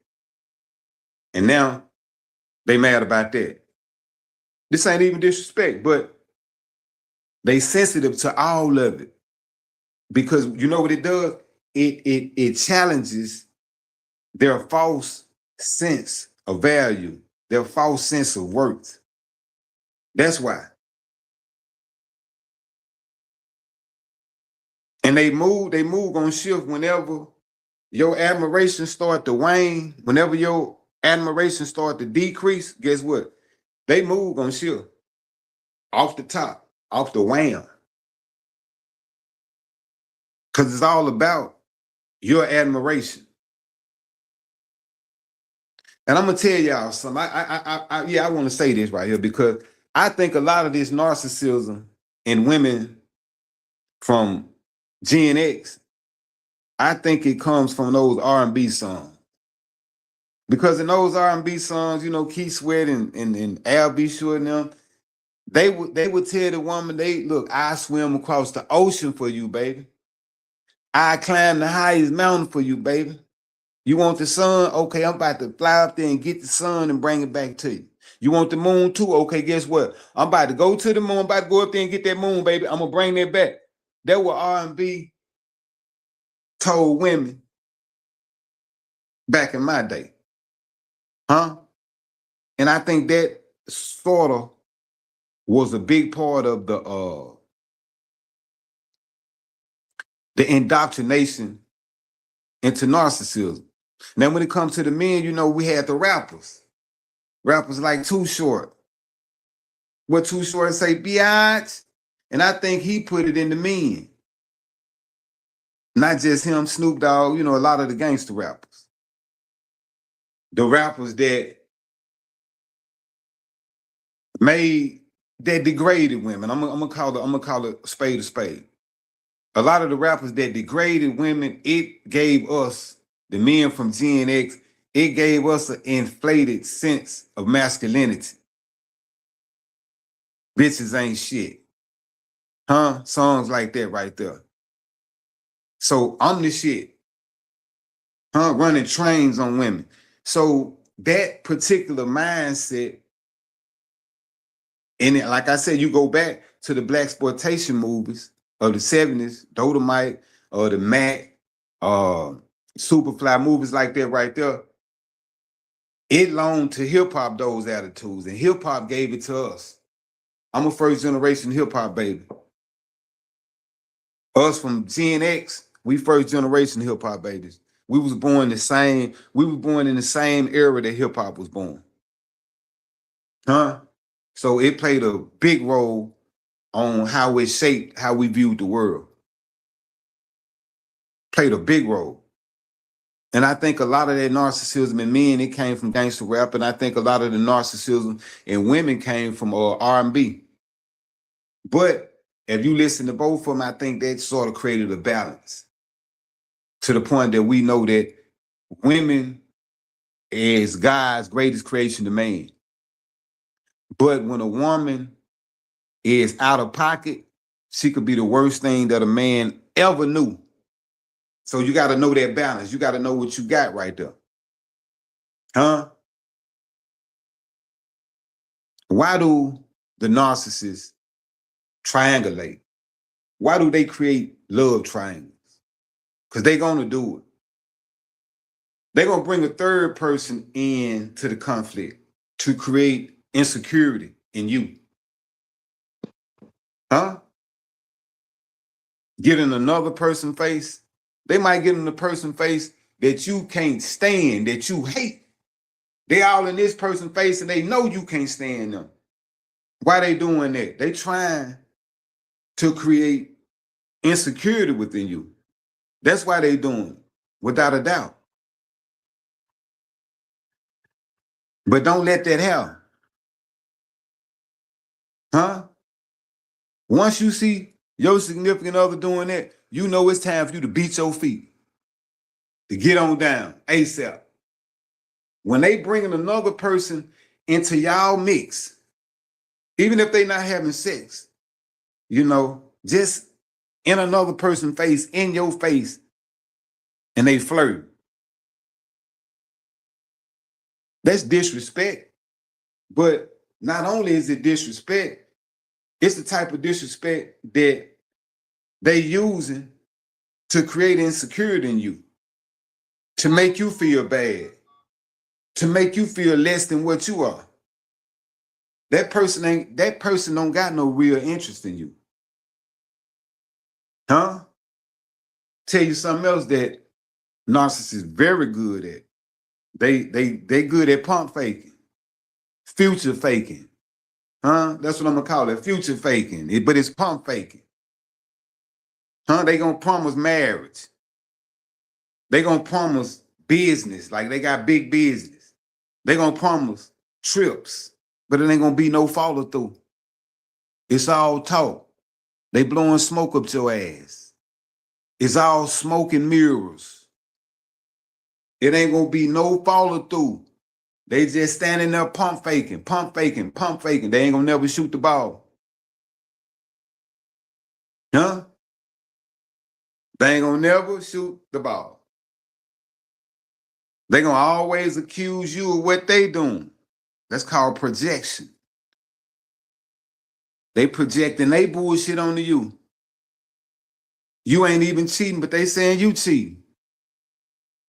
And now they mad about that. This ain't even disrespect, but they sensitive to all of it. Because you know what it does? It challenges their false sense of value, their false sense of worth. That's why. And they move gonna shift whenever your admiration start to wane, whenever your admiration start to decrease, guess what? They move on shift off the top, off the wham. Because it's all about your admiration. And I'm gonna tell y'all something. I want to say this right here because I think a lot of this narcissism in women from Gen X, I think it comes from those R&B songs. Because in those R&B songs, Keith Sweat and Al B. Sure and them, they would tell the woman, I swim across the ocean for you, baby. I climb the highest mountain for you, baby. You want the sun? Okay, I'm about to fly up there and get the sun and bring it back to you. You want the moon too? Okay, guess what? I'm about to go to the moon. I'm about to go up there and get that moon, baby. I'm gonna bring that back. That what R&B told women back in my day, huh? And I think that sort of was a big part of the indoctrination into narcissism. Now, when it comes to the men, we had the rappers. Rappers like Too Short. What Too Short say, biatch? And I think he put it in the men. Not just him, Snoop Dogg, a lot of the gangster rappers. The rappers that degraded women. I'm gonna call it spade a spade. A lot of the rappers that degraded women, it gave us, the men from Gen X, it gave us an inflated sense of masculinity. Bitches ain't shit. Huh? Songs like that right there. So I'm the shit. Huh? Running trains on women. So that particular mindset, and like I said, you go back to the blaxploitation movies of the 70s, Dolomite, or the Mac, Superfly, movies like that right there. It loaned to hip hop those attitudes, and hip hop gave it to us. I'm a first generation hip hop baby. Us from Gen X, we first generation hip hop babies. We was born in the same era that hip hop was born. Huh? So it played a big role on how it shaped how we viewed the world. Played a big role. And I think a lot of that narcissism in men, it came from gangster rap, and I think a lot of the narcissism in women came from R&B. But if you listen to both of them, I think that sort of created a balance to the point that we know that women is God's greatest creation to man. But when a woman is out of pocket, she could be the worst thing that a man ever knew. So you got to know that balance. You got to know what you got right there. Huh? Why do the narcissists triangulate? Why do they create love triangles? Because they're going to do it. They're going to bring a third person into the conflict to create insecurity in you. Huh? Get in another person's face. They might get in a person's face that you can't stand, that you hate. They all in this person's face and they know you can't stand them. Why they doing that? They trying to create insecurity within you. That's why they doing it, without a doubt. But don't let that happen. Huh? Once you see your significant other doing that, you know it's time for you to beat your feet, to get on down ASAP. When they bringing another person into y'all mix, even if they not having sex, just in another person's face, in your face, and they flirt. That's disrespect. But not only is it disrespect, it's the type of disrespect that they using to create insecurity in you, to make you feel bad, to make you feel less than what you are. That person don't got no real interest in you. Huh? Tell you something else that narcissists very good at. They good at pump faking, future faking. Huh? That's what I'm gonna call it. Future faking. But it's pump faking. Huh? They gonna promise marriage. They gonna promise business, like they got big business. They gonna promise trips, but it ain't gonna be no follow through. It's all talk. They blowing smoke up your ass. It's all smoke and mirrors. It ain't gonna be no follow through. They just standing there pump faking, pump faking, pump faking. They ain't gonna never shoot the ball. Huh? They ain't gonna never shoot the ball. They gonna always accuse you of what they doing. That's called projection. They projecting they bullshit onto you. You ain't even cheating, but they saying you cheating.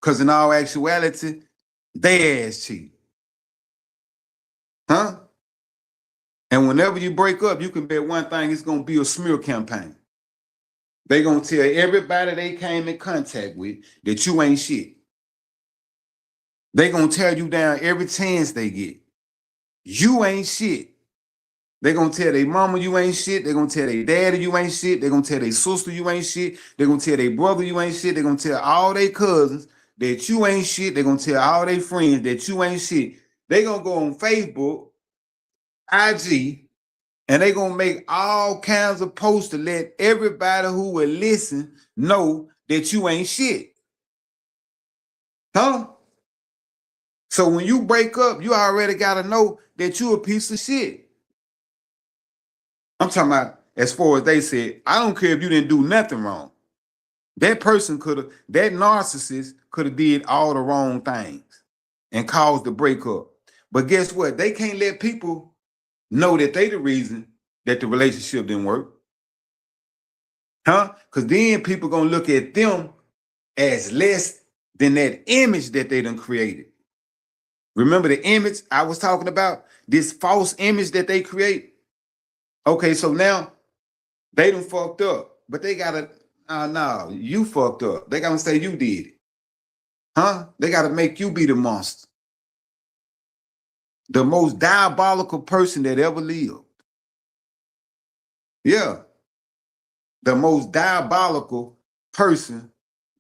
Because in all actuality, they ass cheating. Huh? And whenever you break up, you can bet one thing, it's going to be a smear campaign. They going to tell everybody they came in contact with that you ain't shit. They going to tear you down every chance they get. You ain't shit. They're going to tell their mama you ain't shit. They're going to tell their daddy you ain't shit. They're going to tell their sister you ain't shit. They're going to tell their brother you ain't shit. They're going to tell all their cousins that you ain't shit. They're going to tell all their friends that you ain't shit. They're going to go on Facebook, IG, and they're going to make all kinds of posts to let everybody who will listen know that you ain't shit. Huh? So when you break up, you already got to know that you a piece of shit. I'm talking about as far as they said, I don't care if you didn't do nothing wrong. That person that narcissist could have did all the wrong things and caused the breakup. But guess what? They can't let people know that they the reason that the relationship didn't work. Huh? Because then people gonna look at them as less than that image that they done created. Remember the image I was talking about? This false image that they create? Okay, so now they done fucked up, but they gotta, no, you fucked up. They gotta say you did it. Huh? They gotta make you be the monster. The most diabolical person that ever lived. Yeah. The most diabolical person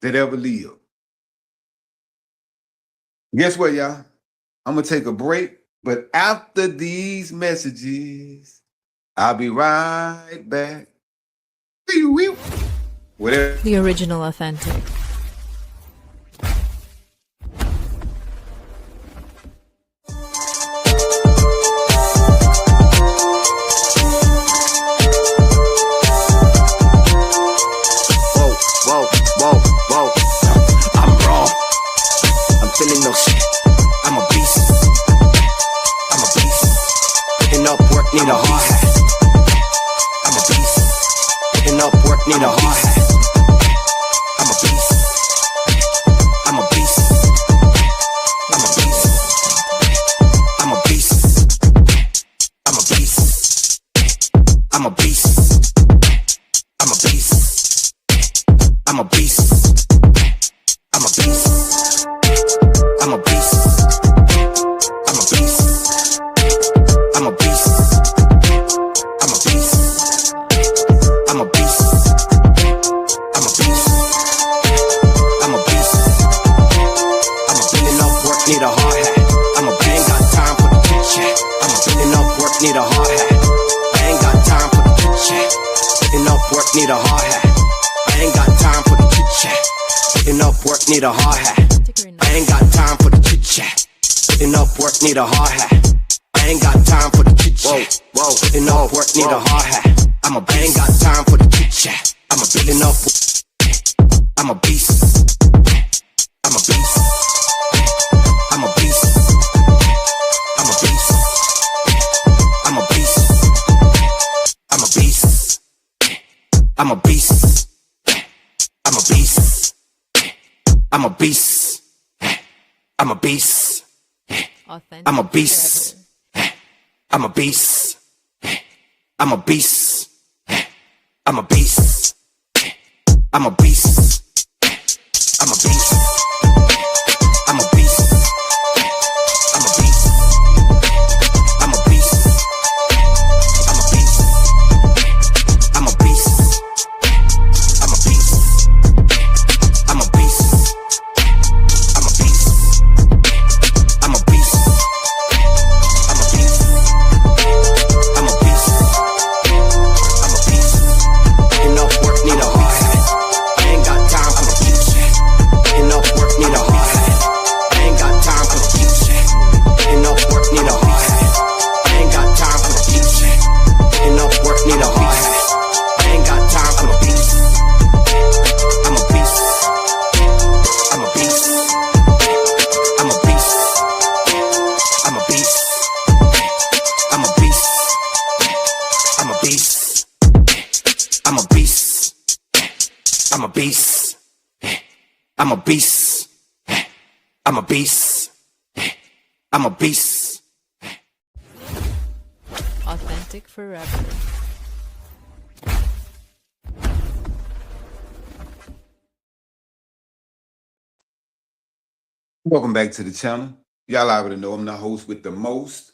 that ever lived. Guess what, y'all? I'm gonna take a break, but after these messages, I'll be right back. Whatever. The original authentic. Whoa. I'm raw. I'm feeling no shit. I'm a beast. I'm a beast. Putting up work, need a hard hat. I'm a beast. Putting up work, need a hard hat. I'm a beast. I'm a beast. I'm a beast. I'm a beast. I'm a beast. I'm a beast. I'm a beast. I'm a beast. I'm a beast. I'm a beast. I'm a beast. I'm a beast. I'm a beast. I'm a beast. I'm a beast. I'm a beast. I'm a building up work, need a hard hat. I'm a ain't got time for the chit chat. I'm a building up work, need a hard hat. I ain't got time for the chit chat. Building up work, need a hard hat. I ain't got time for the chit chat. Building up work, need a hard hat. I ain't got time for the chit chat. Putting up work, need a hard hat. I ain't got time for the chit chat. Putting up work, need a hard hat. I ain't got time for the chit chat. I'm a building up. I'm a beast. I'm a beast. I'm a beast. I'm a beast. I'm a beast. I'm a beast. I'm a beast. I'm a beast. I'm a beast. I'm a beast. Authentic. I'm a beast. I'm a beast. I'm a beast. I'm a beast. I'm a beast. I'm a beast. I'm a beast. I'm a beast. I'm a beast. I'm a beast. I'm a beast. I'm a beast. I'm a beast. Authentic forever. Welcome back to the channel. Y'all already know I'm the host with the most,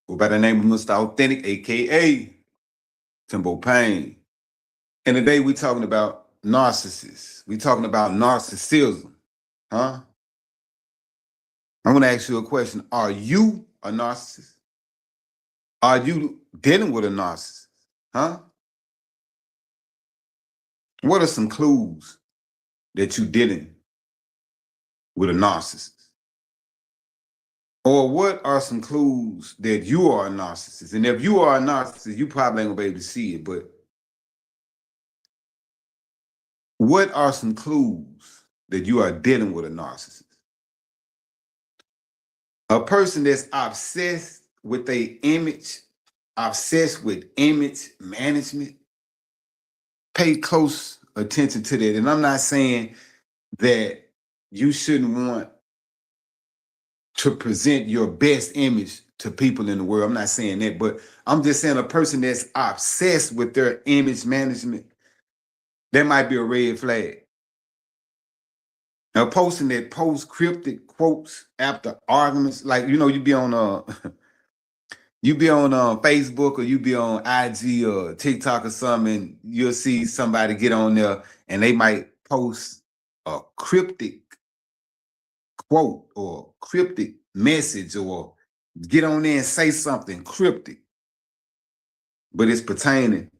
who by the name of Mr. Authentic, aka Timbo Payne. And today we talking about narcissists. We talking about narcissism. Huh? I'm gonna ask you a question. Are you a narcissist? Are you dealing with a narcissist? Huh? What are some clues that you dealing with a narcissist? Or what are some clues that you are a narcissist? And if you are a narcissist, you probably ain't gonna be able to see it, but what are some clues that you are dealing with a narcissist? A person that's obsessed with their image, obsessed with image management. Pay close attention to that. And I'm not saying that you shouldn't want to present your best image to people in the world. I'm not saying that, but I'm just saying a person that's obsessed with their image management, that might be a red flag. A person that posts cryptic quotes after arguments, like you be on you be on Facebook or you be on IG or TikTok or something, and you'll see somebody get on there and they might post a cryptic quote or cryptic message or get on there and say something cryptic, but it's pertaining,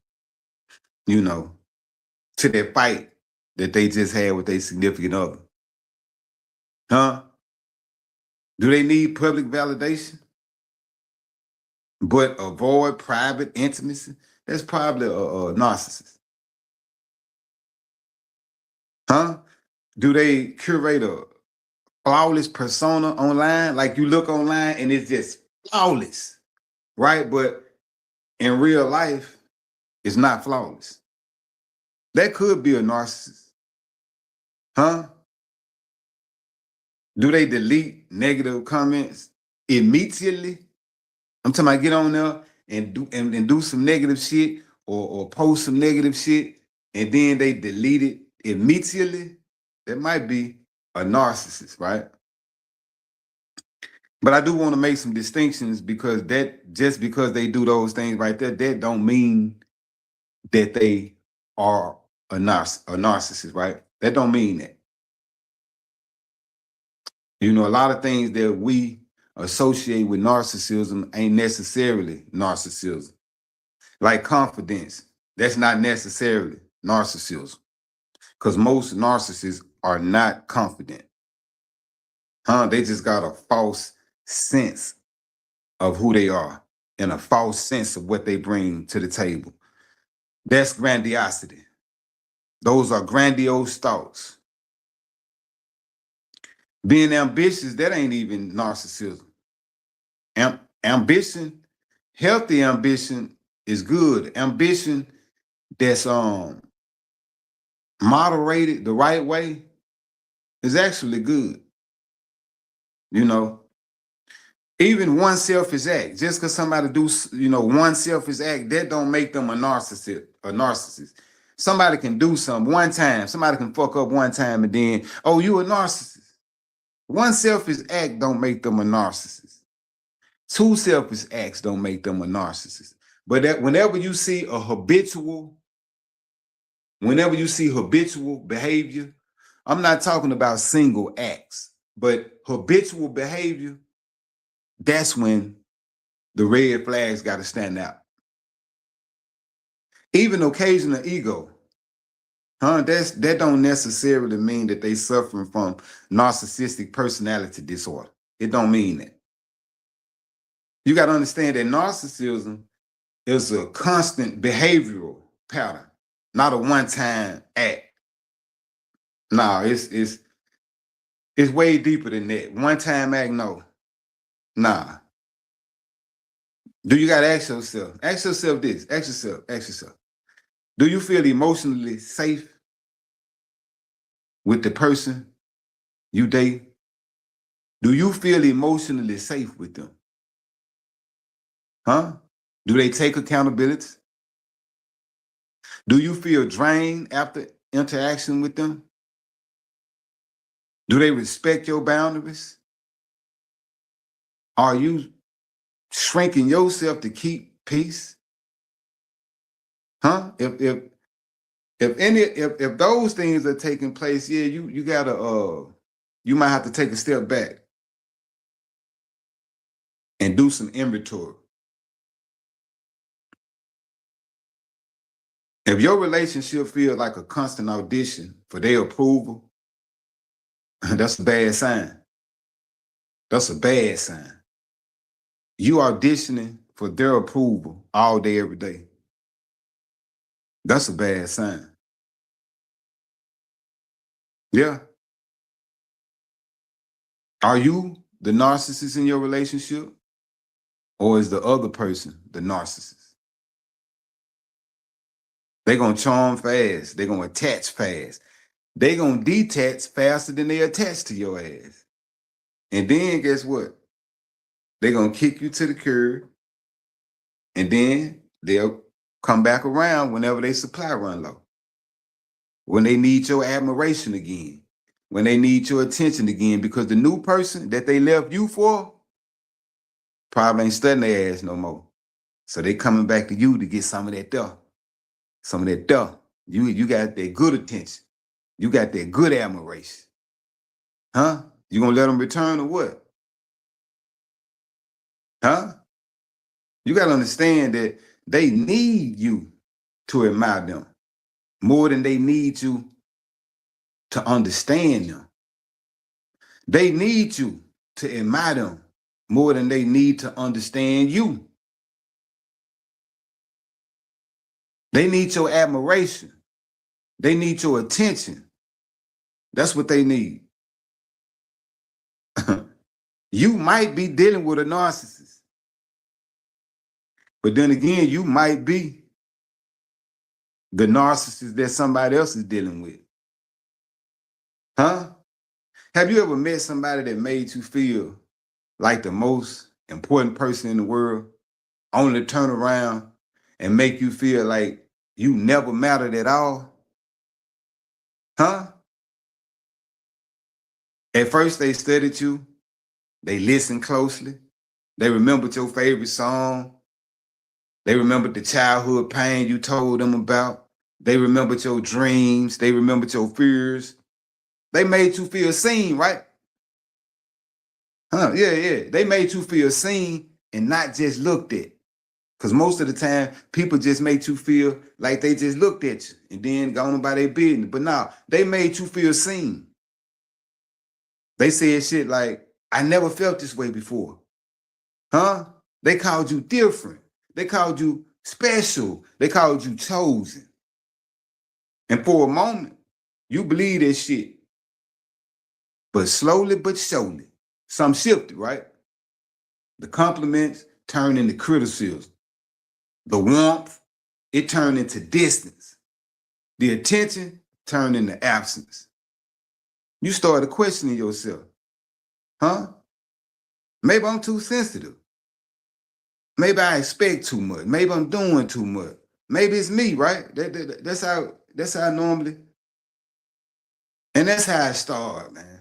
to that fight that they just had with their significant other. Huh? Do they need public validation but avoid private intimacy? That's probably a narcissist. Huh? Do they curate a flawless persona online? Like you look online and it's just flawless, right? But in real life, it's not flawless. That could be a narcissist. Huh? Do they delete negative comments immediately? I'm talking about get on there and do some negative shit or post some negative shit and then they delete it immediately. That might be a narcissist, right? But I do want to make some distinctions because just because they do those things right there, that don't mean that they are a narcissist, right? That don't mean that. A lot of things that we associate with narcissism ain't necessarily narcissism. Like confidence, that's not necessarily narcissism. Because most narcissists are not confident. They just got a false sense of who they are and a false sense of what they bring to the table. That's grandiosity. Those are grandiose thoughts. Being ambitious, that ain't even narcissism. Ambition, healthy ambition is good. Ambition that's moderated the right way is actually good. Even one selfish act, just because somebody do, one selfish act, that don't make them a narcissist. Somebody can do something one time. Somebody can fuck up one time and then, oh, you a narcissist. One selfish act don't make them a narcissist. Two selfish acts don't make them a narcissist. But that whenever you see habitual behavior, I'm not talking about single acts, but habitual behavior, that's when the red flags got to stand out. Even occasional ego, that don't necessarily mean that they suffering from narcissistic personality disorder. It don't mean that. You got to understand that narcissism is a constant behavioral pattern, not a one-time act. No, it's way deeper than that. One-time act, no. Nah. Do you gotta ask yourself? Ask yourself this. Ask yourself. Do you feel emotionally safe with the person you date? Do you feel emotionally safe with them? Huh? Do they take accountability? Do you feel drained after interaction with them? Do they respect your boundaries? Are you shrinking yourself to keep peace? Huh? If those things are taking place, yeah, you gotta you might have to take a step back and do some inventory. If your relationship feels like a constant audition for their approval, that's a bad sign. That's a bad sign. You auditioning for their approval all day, every day. That's a bad sign. Yeah. Are you the narcissist in your relationship? Or is the other person the narcissist? They're going to charm fast. They're going to attach fast. They're going to detach faster than they attach to your ass. And then guess what? They're going to kick you to the curb. And then they'll come back around whenever they supply run low. When they need your admiration again. When they need your attention again. Because the new person that they left you for probably ain't studying their ass no more. So they coming back to you to get some of that duh. Some of that duh. You got that good attention. You got that good admiration. Huh? You gonna let them return or what? Huh? You gotta understand that they need you to admire them more than they need you to understand them. They need you to admire them more than they need to understand you. They need your admiration. They need your attention. That's what they need. You might be dealing with a narcissist, but then again, you might be the narcissist that somebody else is dealing with. Huh? Have you ever met somebody that made you feel like the most important person in the world, only to turn around and make you feel like you never mattered at all? Huh? At first, they studied you. They listened closely. They remembered your favorite song. They remembered the childhood pain you told them about. They remembered your dreams. They remembered your fears. They made you feel seen, right? Huh? Yeah. They made you feel seen and not just looked at. Because most of the time, people just make you feel like they just looked at you and then gone about their business. But now, they made you feel seen. They said shit like, I never felt this way before. Huh? They called you different. They called you special. They called you chosen. And for a moment, you believe that shit. But slowly but surely, some shifted, right? The compliments turned into criticism. The warmth, it turned into distance. The attention turned into absence. You started questioning yourself. Huh? Maybe I'm too sensitive. Maybe I expect too much. Maybe I'm doing too much. Maybe it's me, right? That's how I normally. And that's how I start, man.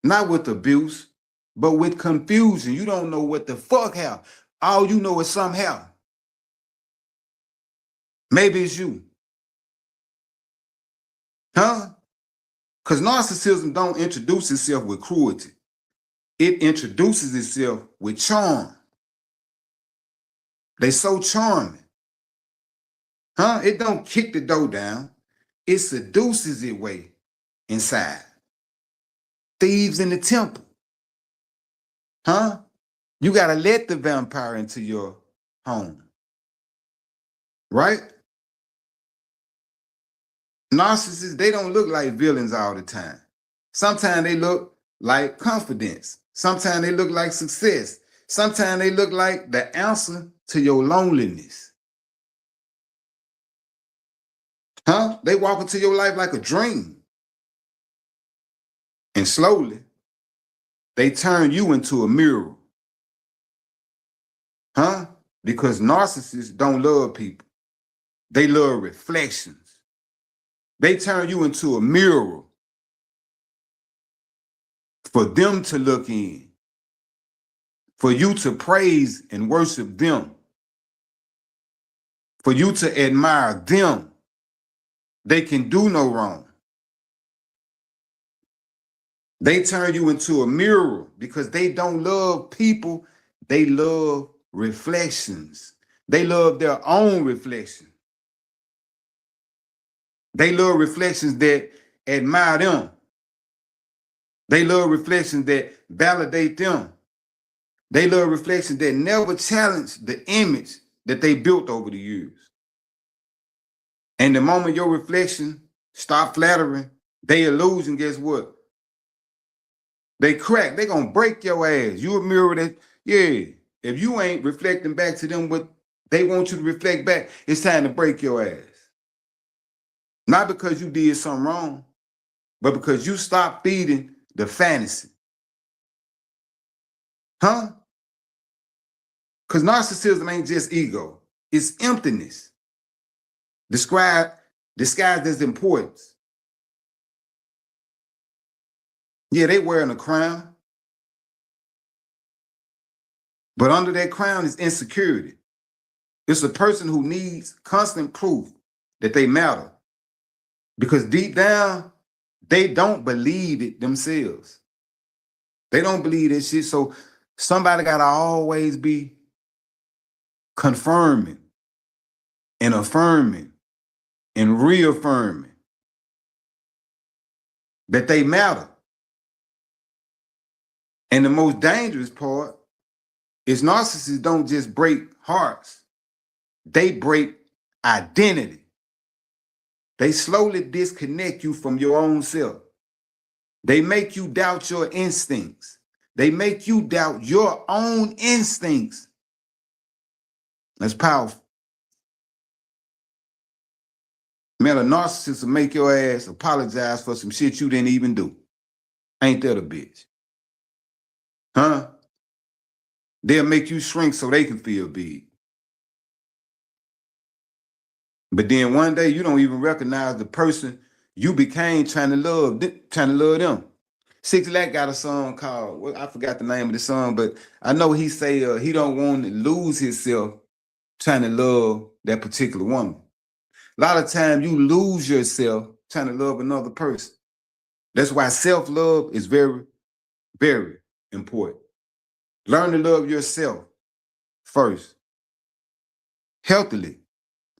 Not with abuse, but with confusion. You don't know what the fuck happened. All you know is something happened. Maybe it's you. Huh? Because narcissism don't introduce itself with cruelty. It introduces itself with charm. They so charming. Huh? It don't kick the door down. It seduces it way inside. Thieves in the temple. Huh? You got to let the vampire into your home. Right? Narcissists, they don't look like villains all the time. Sometimes they look like confidence. Sometimes they look like success. Sometimes they look like the answer to your loneliness. Huh? They walk into your life like a dream. And slowly, they turn you into a mirror. Huh? Because narcissists don't love people. They love reflections. They turn you into a mirror for them to look in, for you to praise and worship them, for you to admire them. They can do no wrong. They turn you into a mirror because they don't love people. They love reflections. They love their own reflection. They love reflections that admire them. They love reflections that validate them. They love reflections that never challenge the image that they built over the years. And the moment your reflection stop flattering they illusion, guess what? They crack. They gonna break your ass. You a mirror that, yeah. If you ain't reflecting back to them what they want you to reflect back, it's time to break your ass. Not because you did something wrong, but because you stopped feeding the fantasy. Huh? Because narcissism ain't just ego. It's emptiness. Disguised as importance. Yeah, they wearing a crown. But under that crown is insecurity. It's a person who needs constant proof that they matter. Because deep down, they don't believe it themselves. They don't believe that shit. So somebody got to always be confirming and affirming and reaffirming that they matter. And the most dangerous part is narcissists don't just break hearts. They break identity. They slowly disconnect you from your own self. They make you doubt your instincts. They make you doubt your own instincts. That's powerful. Man, a narcissist will make your ass apologize for some shit you didn't even do. Ain't that a bitch? Huh? They'll make you shrink so they can feel big. But then one day you don't even recognize the person you became trying to love them. 6 Lack got a song called, well, I forgot the name of the song, but I know he say he don't want to lose himself trying to love that particular woman. A lot of times you lose yourself trying to love another person. That's why self-love is very, very important. Learn to love yourself first. Healthily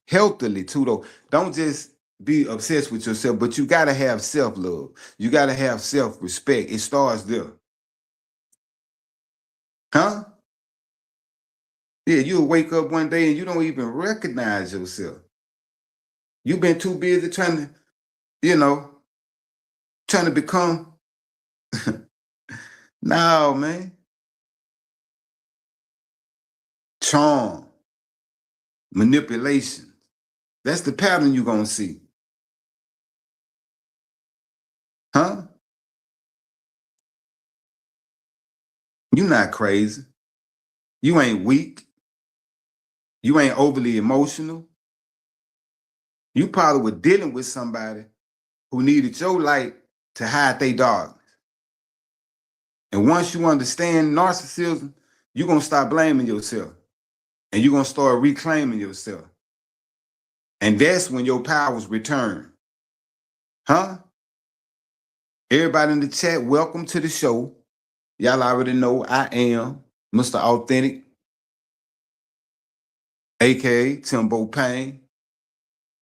too, though. Don't just be obsessed with yourself, but you got to have self-love. You got to have self-respect. It starts there. Huh? Yeah, you'll wake up one day and you don't even recognize yourself. You've been too busy trying to become. No, man. Charm, manipulation. That's the pattern you're going to see. Huh? You're not crazy. You ain't weak. You ain't overly emotional. You probably were dealing with somebody who needed your light to hide their darkness. And once you understand narcissism, you're going to stop blaming yourself. And you're going to start reclaiming yourself. And that's when your powers return. Huh? Everybody in the chat, welcome to the show. Y'all already know I am Mr. Authentic, aka Timbo Payne.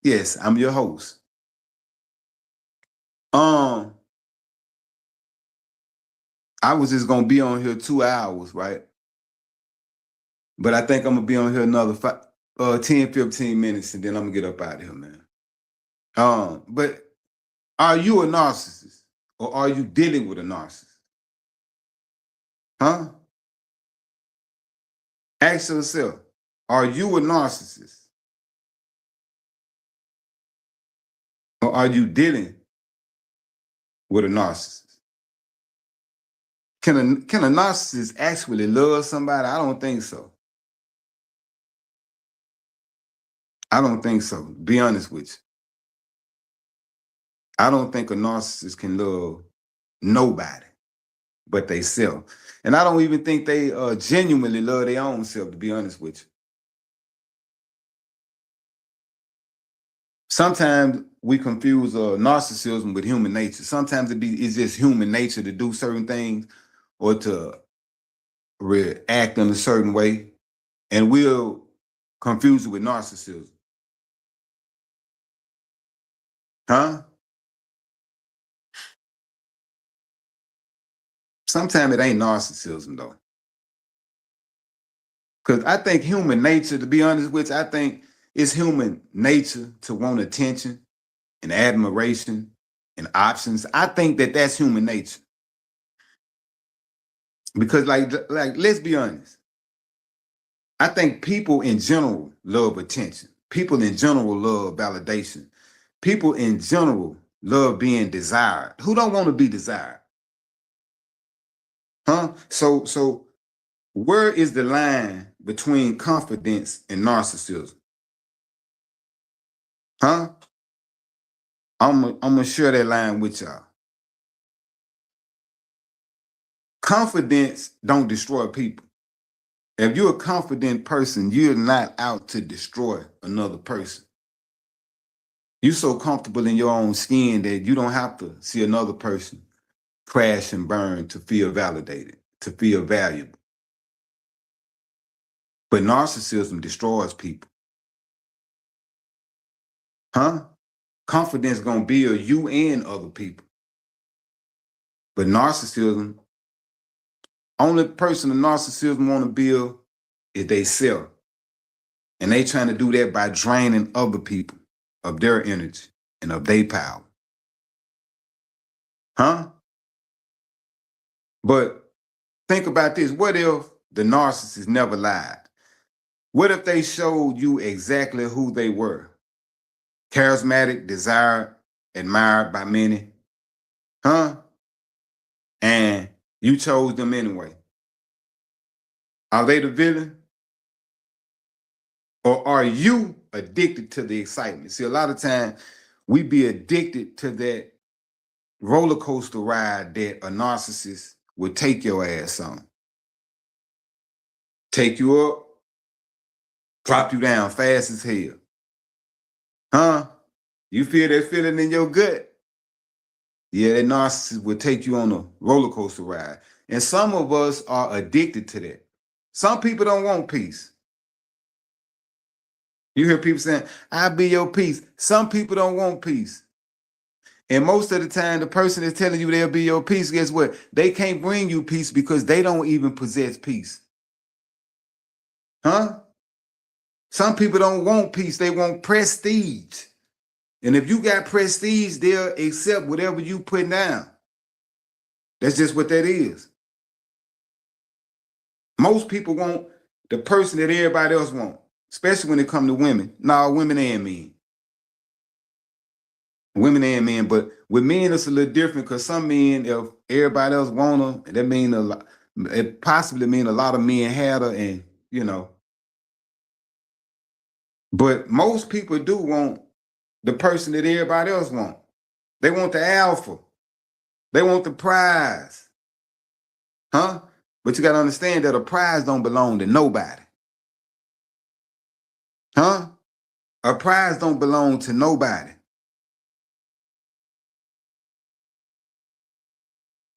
Yes, I'm your host. I was just gonna be on here 2 hours, right? But I think I'm gonna be on here another 10, 15 minutes, and then I'm gonna get up out of here, man. But are you a narcissist, or are you dealing with a narcissist? Huh? Ask yourself, are you a narcissist? Or are you dealing with a narcissist? Can a narcissist actually love somebody? I don't think so. I don't think so. Be honest with you. I don't think a narcissist can love nobody but they self. And I don't even think they genuinely love their own self, to be honest with you. Sometimes we confuse narcissism with human nature. Sometimes it's just human nature to do certain things or to react in a certain way, and we'll confuse it with narcissism. Huh? Sometimes it ain't narcissism though. Because I think human nature, to be honest with you, I think it's human nature to want attention and admiration and options. I think that that's human nature. Because like let's be honest. I think people in general love attention. People in general love validation. People in general love being desired. Who don't want to be desired? Huh? So where is the line between confidence and narcissism? Huh? I'm gonna share that line with y'all. Confidence don't destroy people. If you're a confident person, you're not out to destroy another person. You're so comfortable in your own skin that you don't have to see another person crash and burn to feel validated, to feel valuable. But narcissism destroys people. Huh? Confidence gonna build you and other people. But narcissism, only person a narcissism want to build is they self. And they trying to do that by draining other people of their energy and of their power. Huh? But think about this. What if the narcissist never lied? What if they showed you exactly who they were? Charismatic, desired, admired by many. Huh? And you chose them anyway. Are they the villain? Or are you addicted to the excitement? See, a lot of times we be addicted to that roller coaster ride that a narcissist will take your ass on. Take you up, drop you down fast as hell. Huh? You feel that feeling in your gut? Yeah, that narcissist will take you on a roller coaster ride. And some of us are addicted to that. Some people don't want peace. You hear people saying, I'll be your peace. Some people don't want peace. And most of the time, the person that's telling you they'll be your peace, guess what? They can't bring you peace because they don't even possess peace. Huh? Some people don't want peace. They want prestige. And if you got prestige, they'll accept whatever you put down. That's just what that is. Most people want the person that everybody else wants, especially when it comes to women. No, women and men. Women and men, but with men it's a little different because some men, if everybody else want them, that mean a lot. It possibly mean a lot of men had her, and you know. But most people do want the person that everybody else want. They want the alpha. They want the prize, huh? But you got to understand that a prize don't belong to nobody, huh? A prize don't belong to nobody.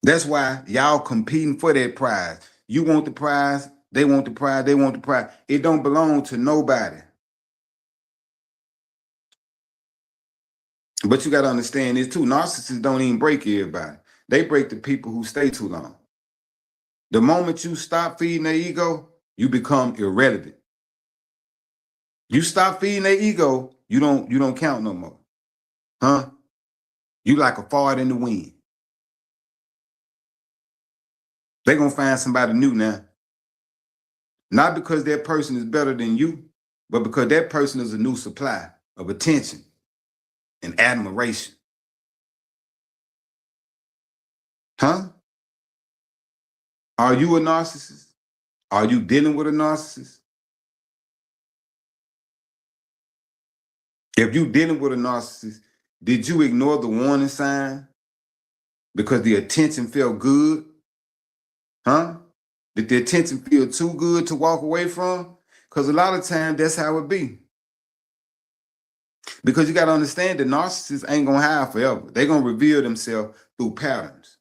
That's why y'all competing for that prize. You want the prize, they want the prize, they want the prize. It don't belong to nobody. But you got to understand this too. Narcissists don't even break everybody. They break the people who stay too long. The moment you stop feeding their ego, you become irrelevant. You stop feeding their ego, you don't count no more. Huh? You like a fart in the wind. They're gonna find somebody new now. Not because that person is better than you, but because that person is a new supply of attention and admiration. Huh? Are you a narcissist? Are you dealing with a narcissist? If you dealing with a narcissist, did you ignore the warning sign because the attention felt good? Huh? Did the attention feel too good to walk away from? Because a lot of times that's how it be. Because you got to understand that narcissists ain't going to hide forever. They're going to reveal themselves through patterns.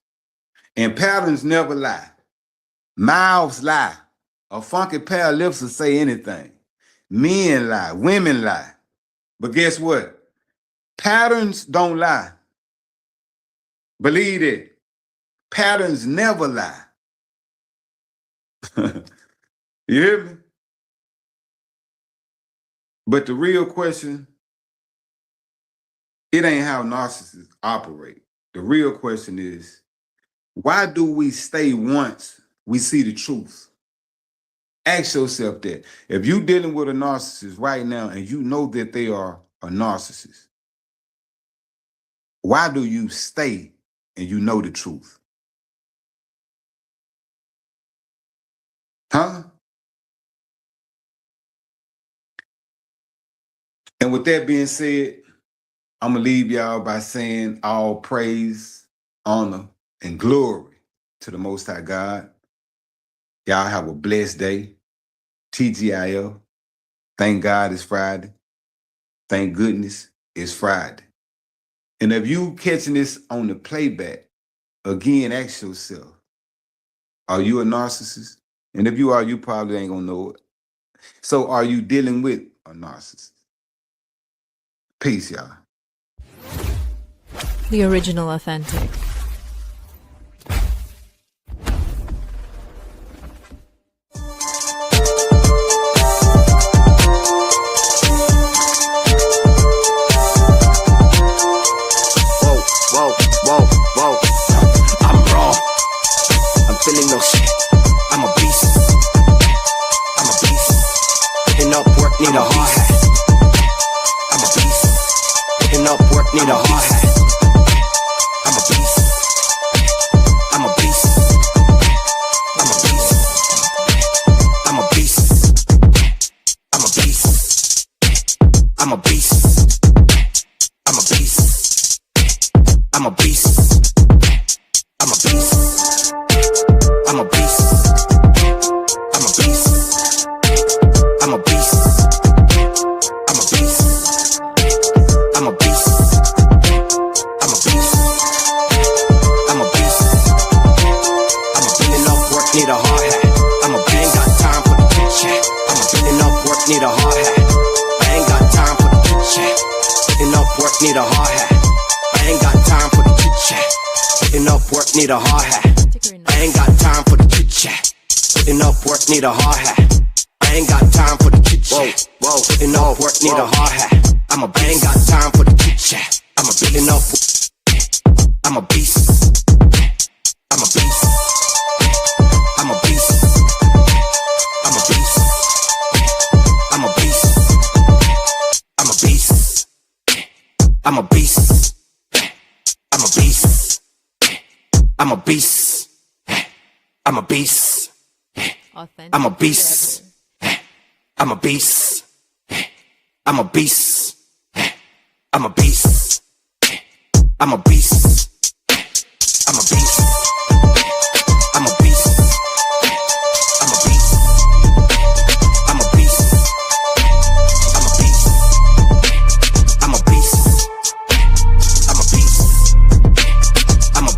And patterns never lie. Mouths lie. A funky pair of lips will say anything. Men lie. Women lie. But guess what? Patterns don't lie. Believe it. Patterns never lie. You hear me? But the real question, it ain't how narcissists operate. The real question is, why do we stay once we see the truth? Ask yourself that. If you're dealing with a narcissist right now and you know that they are a narcissist, why do you stay and you know the truth? Huh? And with that being said, I'm going to leave y'all by saying all praise, honor, and glory to the Most High God. Y'all have a blessed day. TGIL. Thank God it's Friday. Thank goodness it's Friday. And if you catching this on the playback, again, ask yourself, are you a narcissist? And if you are, you probably ain't going to know it. So are you dealing with a narcissist? Peace, y'all. The original authentic. Whoa. I'm raw. I'm feeling no shit. I'm a beast. I'm a beast. Putting up work, need a hard hat. I'm a beast. Putting up work, need a hard hat. I'm a beast. I'm a beast. I'm a beast. I'm a beast. I'm a beast. I'm a beast. I'm a beast. I'm a beast. I'm a beast. I'm a beast. I'm a beast. I'm a beast. I'm a beast. I'm a beast. I'm a beast. I'm a beast. I'm a beating up work, need a hard hat. I'm a ain't got time for the chit chat. I'm a beating up work, need a hard hat. I ain't got time for the chit chat. Beating up work, need a hard hat. I ain't got time for the chit chat. Putting up work, need a hard hat. I ain't got time for the chit chat. Putting up work, need a hard hat. I ain't got time for the chit chat. Putting up work, need a hard hat. I ain't got time for the chit chat. I'm a putting up. I'm a beast. I'm a beast. I'm a beast. I'm a beast. I'm a beast. I'm a beast. I'm a beast. I'm a beast. I'm a beast. I'm a beast. Authentic I'm a beast. forever. I'm a beast. I'm a beast. I'm a beast. I'm a beast. I'm a beast. I'm a beast. I'm a beast. I'm a beast. I'm a beast. I'm a beast. I'm a beast. I'm a beast. I'm a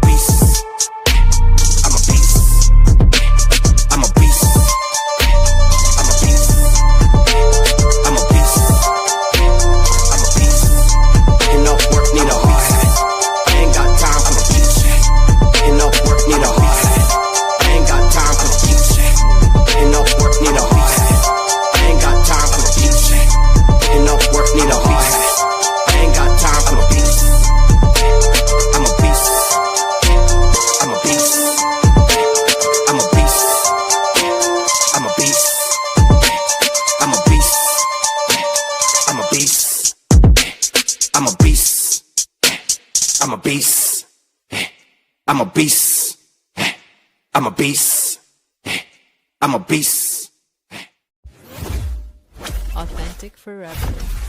beast. I'm a beast. I'm a beast. I'm a beast. I'm a beast. Enough work, need a hard hat. I ain't got time for the chit chat. Enough work, need a hard hat. I ain't got time for the chit chat. Enough work, need a hard hat. I ain't got time for the chit chat. Enough work, need a hard hat. I ain't got time for the beast. I'm a beast. I'm a beast. I'm a beast. I'm a beast. I'm a beast. I'm a beast. I'm a beast. I'm a beast. I'm a beast. I'm a beast. I'm a beast. Authentic forever.